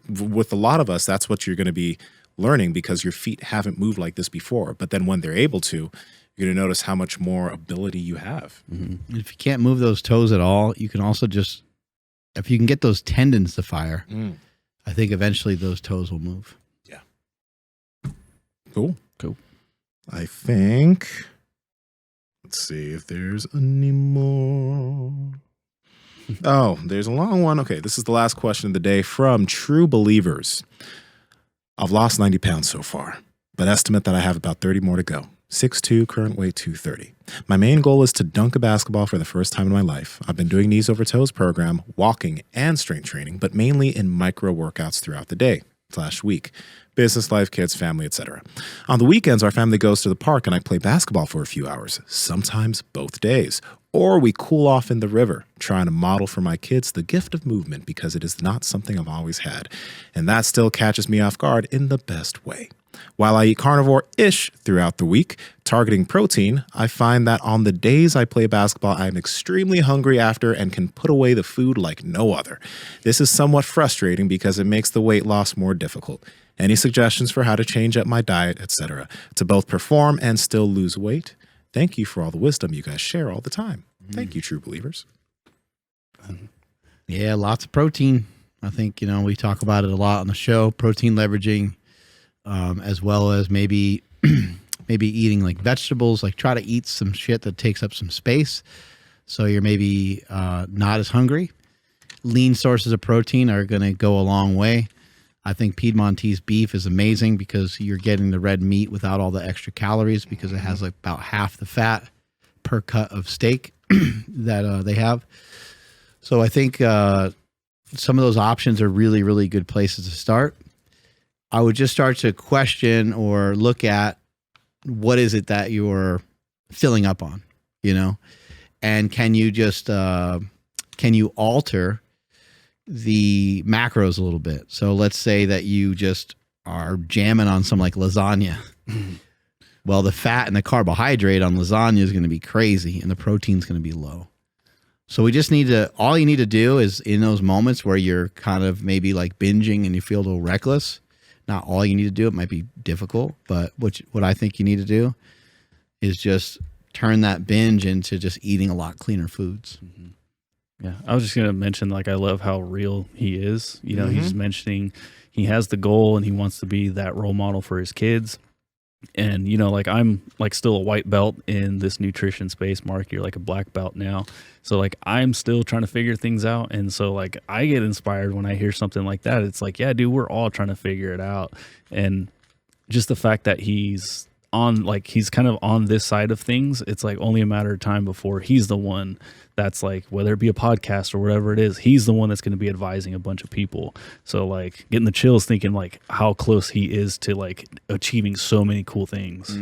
With a lot of us, that's what you're going to be learning, because your feet haven't moved like this before. But then when they're able to, you're going to notice how much more ability you have. If you can't move those toes at all, you can also just, if you can get those tendons to fire, I think eventually those toes will move. Yeah. Cool. I think... Let's see if there's any more. Oh, there's a long one. Okay, this is the last question of the day from True Believers. I've lost 90 pounds so far, but estimate that I have about 30 more to go. 6'2", current weight 230. My main goal is to dunk a basketball for the first time in my life. I've been doing knees over toes program, walking, and strength training, but mainly in micro workouts throughout the day/week. business life, kids, family, etc. On the weekends, our family goes to the park and I play basketball for a few hours, sometimes both days. Or we cool off in the river, trying to model for my kids the gift of movement because it is not something I've always had. And that still catches me off guard in the best way. While I eat carnivore-ish throughout the week, targeting protein, I find that on the days I play basketball, I am extremely hungry after and can put away the food like no other. This is somewhat frustrating because it makes the weight loss more difficult. Any suggestions for how to change up my diet, etc., to both perform and still lose weight? Thank you for all the wisdom you guys share all the time. Thank you, true believers. Yeah, lots of protein. I think, we talk about it a lot on the show, protein leveraging, as well as maybe eating like vegetables, like try to eat some shit that takes up some space. So you're maybe not as hungry. Lean sources of protein are going to go a long way. I think Piedmontese beef is amazing because you're getting the red meat without all the extra calories because it has like about half the fat per cut of steak that they have. So I think some of those options are really, really good places to start. I would just start to question or look at what is it that you're filling up on, and can you just, can you alter the macros a little bit? So let's say that you just are jamming on some like lasagna. Well, the fat and the carbohydrate on lasagna is going to be crazy and the protein's going to be low. So we just need to, all you need to do is in those moments where you're kind of maybe like binging and you feel a little reckless, not all you need to do, it might be difficult, but what I think you need to do is just turn that binge into just eating a lot cleaner foods. Mm-hmm. Yeah, I was just going to mention, like, I love how real he is. He's mentioning he has the goal and he wants to be that role model for his kids. And, like, I'm like still a white belt in this nutrition space. Mark, you're like a black belt now. So like, I'm still trying to figure things out. And so like, I get inspired when I hear something like that. It's like, yeah, dude, we're all trying to figure it out. And just the fact that he's kind of on this side of things, it's like only a matter of time before he's the one that's like, whether it be a podcast or whatever it is, he's the one that's going to be advising a bunch of people. So like getting the chills thinking like how close he is to like achieving so many cool things.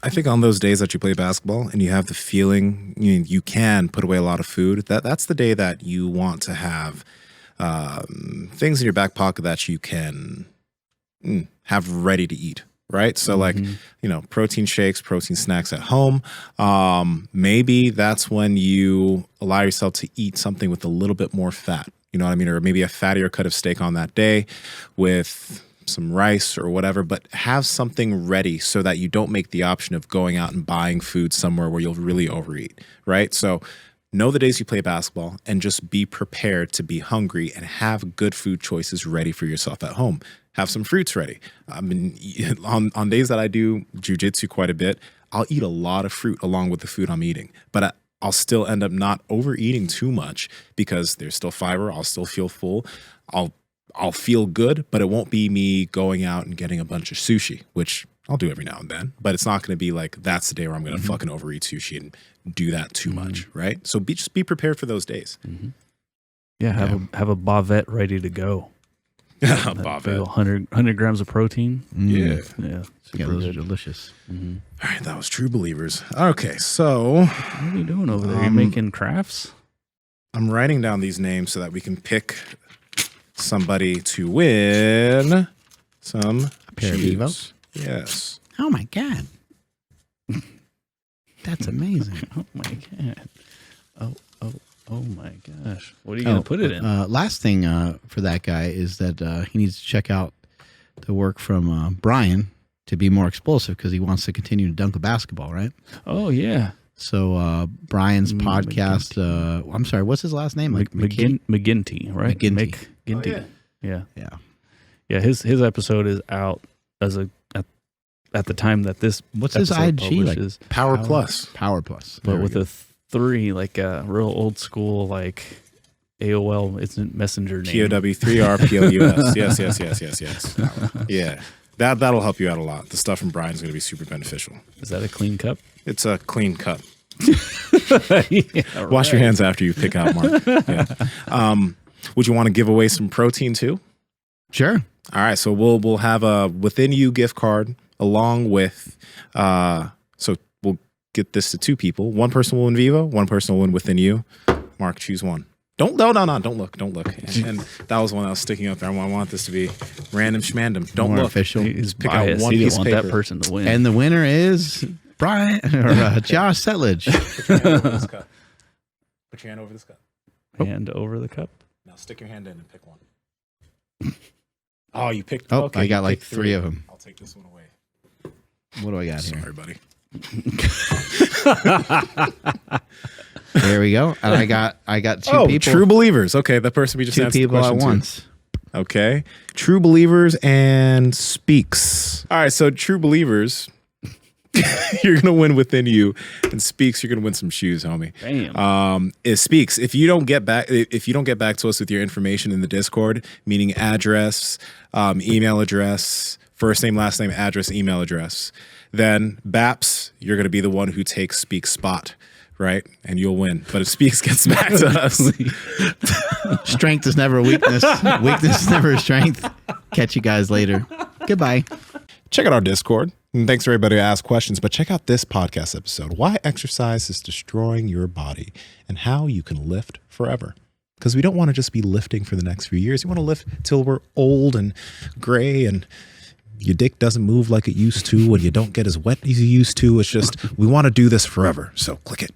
I think on those days that you play basketball and you have the feeling you can put away a lot of food, that's the day that you want to have things in your back pocket that you can have ready to eat. Right. So like, protein shakes, protein snacks at home. Maybe that's when you allow yourself to eat something with a little bit more fat, you know what I mean? Or maybe a fattier cut of steak on that day with some rice or whatever, but have something ready so that you don't make the option of going out and buying food somewhere where you'll really overeat. Right. So know the days you play basketball and just be prepared to be hungry and have good food choices ready for yourself at home. Have some fruits ready. I mean, on days that I do jiu-jitsu quite a bit, I'll eat a lot of fruit along with the food I'm eating. But I'll still end up not overeating too much because there's still fiber. I'll still feel full. I'll feel good, but it won't be me going out and getting a bunch of sushi, which I'll do every now and then. But it's not going to be like that's the day where I'm going to fucking overeat sushi and do that too much, right? So just be prepared for those days. Yeah, have a bavette ready to go. Bavette. 100 grams of protein. Yeah. Those are delicious. All right, that was True Believers. Okay, so what are you doing over there? You're making crafts? I'm writing down these names so that we can pick somebody to win some pair of Evos. Yes. Oh my God. That's amazing. Oh my God. Oh my gosh. What are you going to put it in? Last thing for that guy is that he needs to check out the work from Brian to be more explosive because he wants to continue to dunk a basketball, right? Oh, yeah. So Brian's podcast, I'm sorry, what's his last name? McGinty, right? McGinty. McGinty. Yeah. Yeah, his episode is out as at the time that this what's his IG publishes. like? Power Plus. But with a 3, like a real old school like AOL isn't messenger name. POW3RPOUS. Yes. Yeah. That'll help you out a lot. The stuff from Brian's going to be super beneficial. Is that a clean cup? It's a clean cup. Yeah, Wash your hands after you pick out, Mark. Yeah. Would you want to give away some protein too? Sure. All right, so we'll have a Within You gift card along with so we'll get this to 2 people. One person will win Viva, one person will win Within You. Mark, choose one. Don't look. And that was one that was sticking up there. I want this to be random schmandom. Don't More look. official. He's Pick out biased. one He piece didn't of want paper. that person to win. And the winner is Brian or Josh Setledge. Put your hand over this cup. Put your hand over this cup. Hand over the cup. Now stick your hand in and pick one. Oh, you picked. Oh, okay, I you got like picked 3 of them. I'll take this one away. What do I got here? Sorry, buddy. There we go. And I got 2 Oh, people. True Believers. Okay, the person we just 2 answered the people at question to. once. Okay. True Believers and Speaks. All right, so True Believers, you're going to win Within You, and Speaks, you're going to win some shoes, homie. Damn. It Speaks, if you don't get back to us with your information in the Discord, meaning address, email address, first name, last name, address, email address, then Baps, you're going to be the one who takes Speaks' spot. Right? And you'll win. But if Speaks gets back to us, Strength is never a weakness. Weakness is never a strength. Catch you guys later. Goodbye. check out our Discord. And thanks for everybody who asked questions. But check out this podcast episode, Why Exercise is Destroying Your Body and How You Can Lift Forever. Because we don't want to just be lifting for the next few years. We want to lift till we're old and gray and your dick doesn't move like it used to and you don't get as wet as you used to. It's just, we want to do this forever. So click it.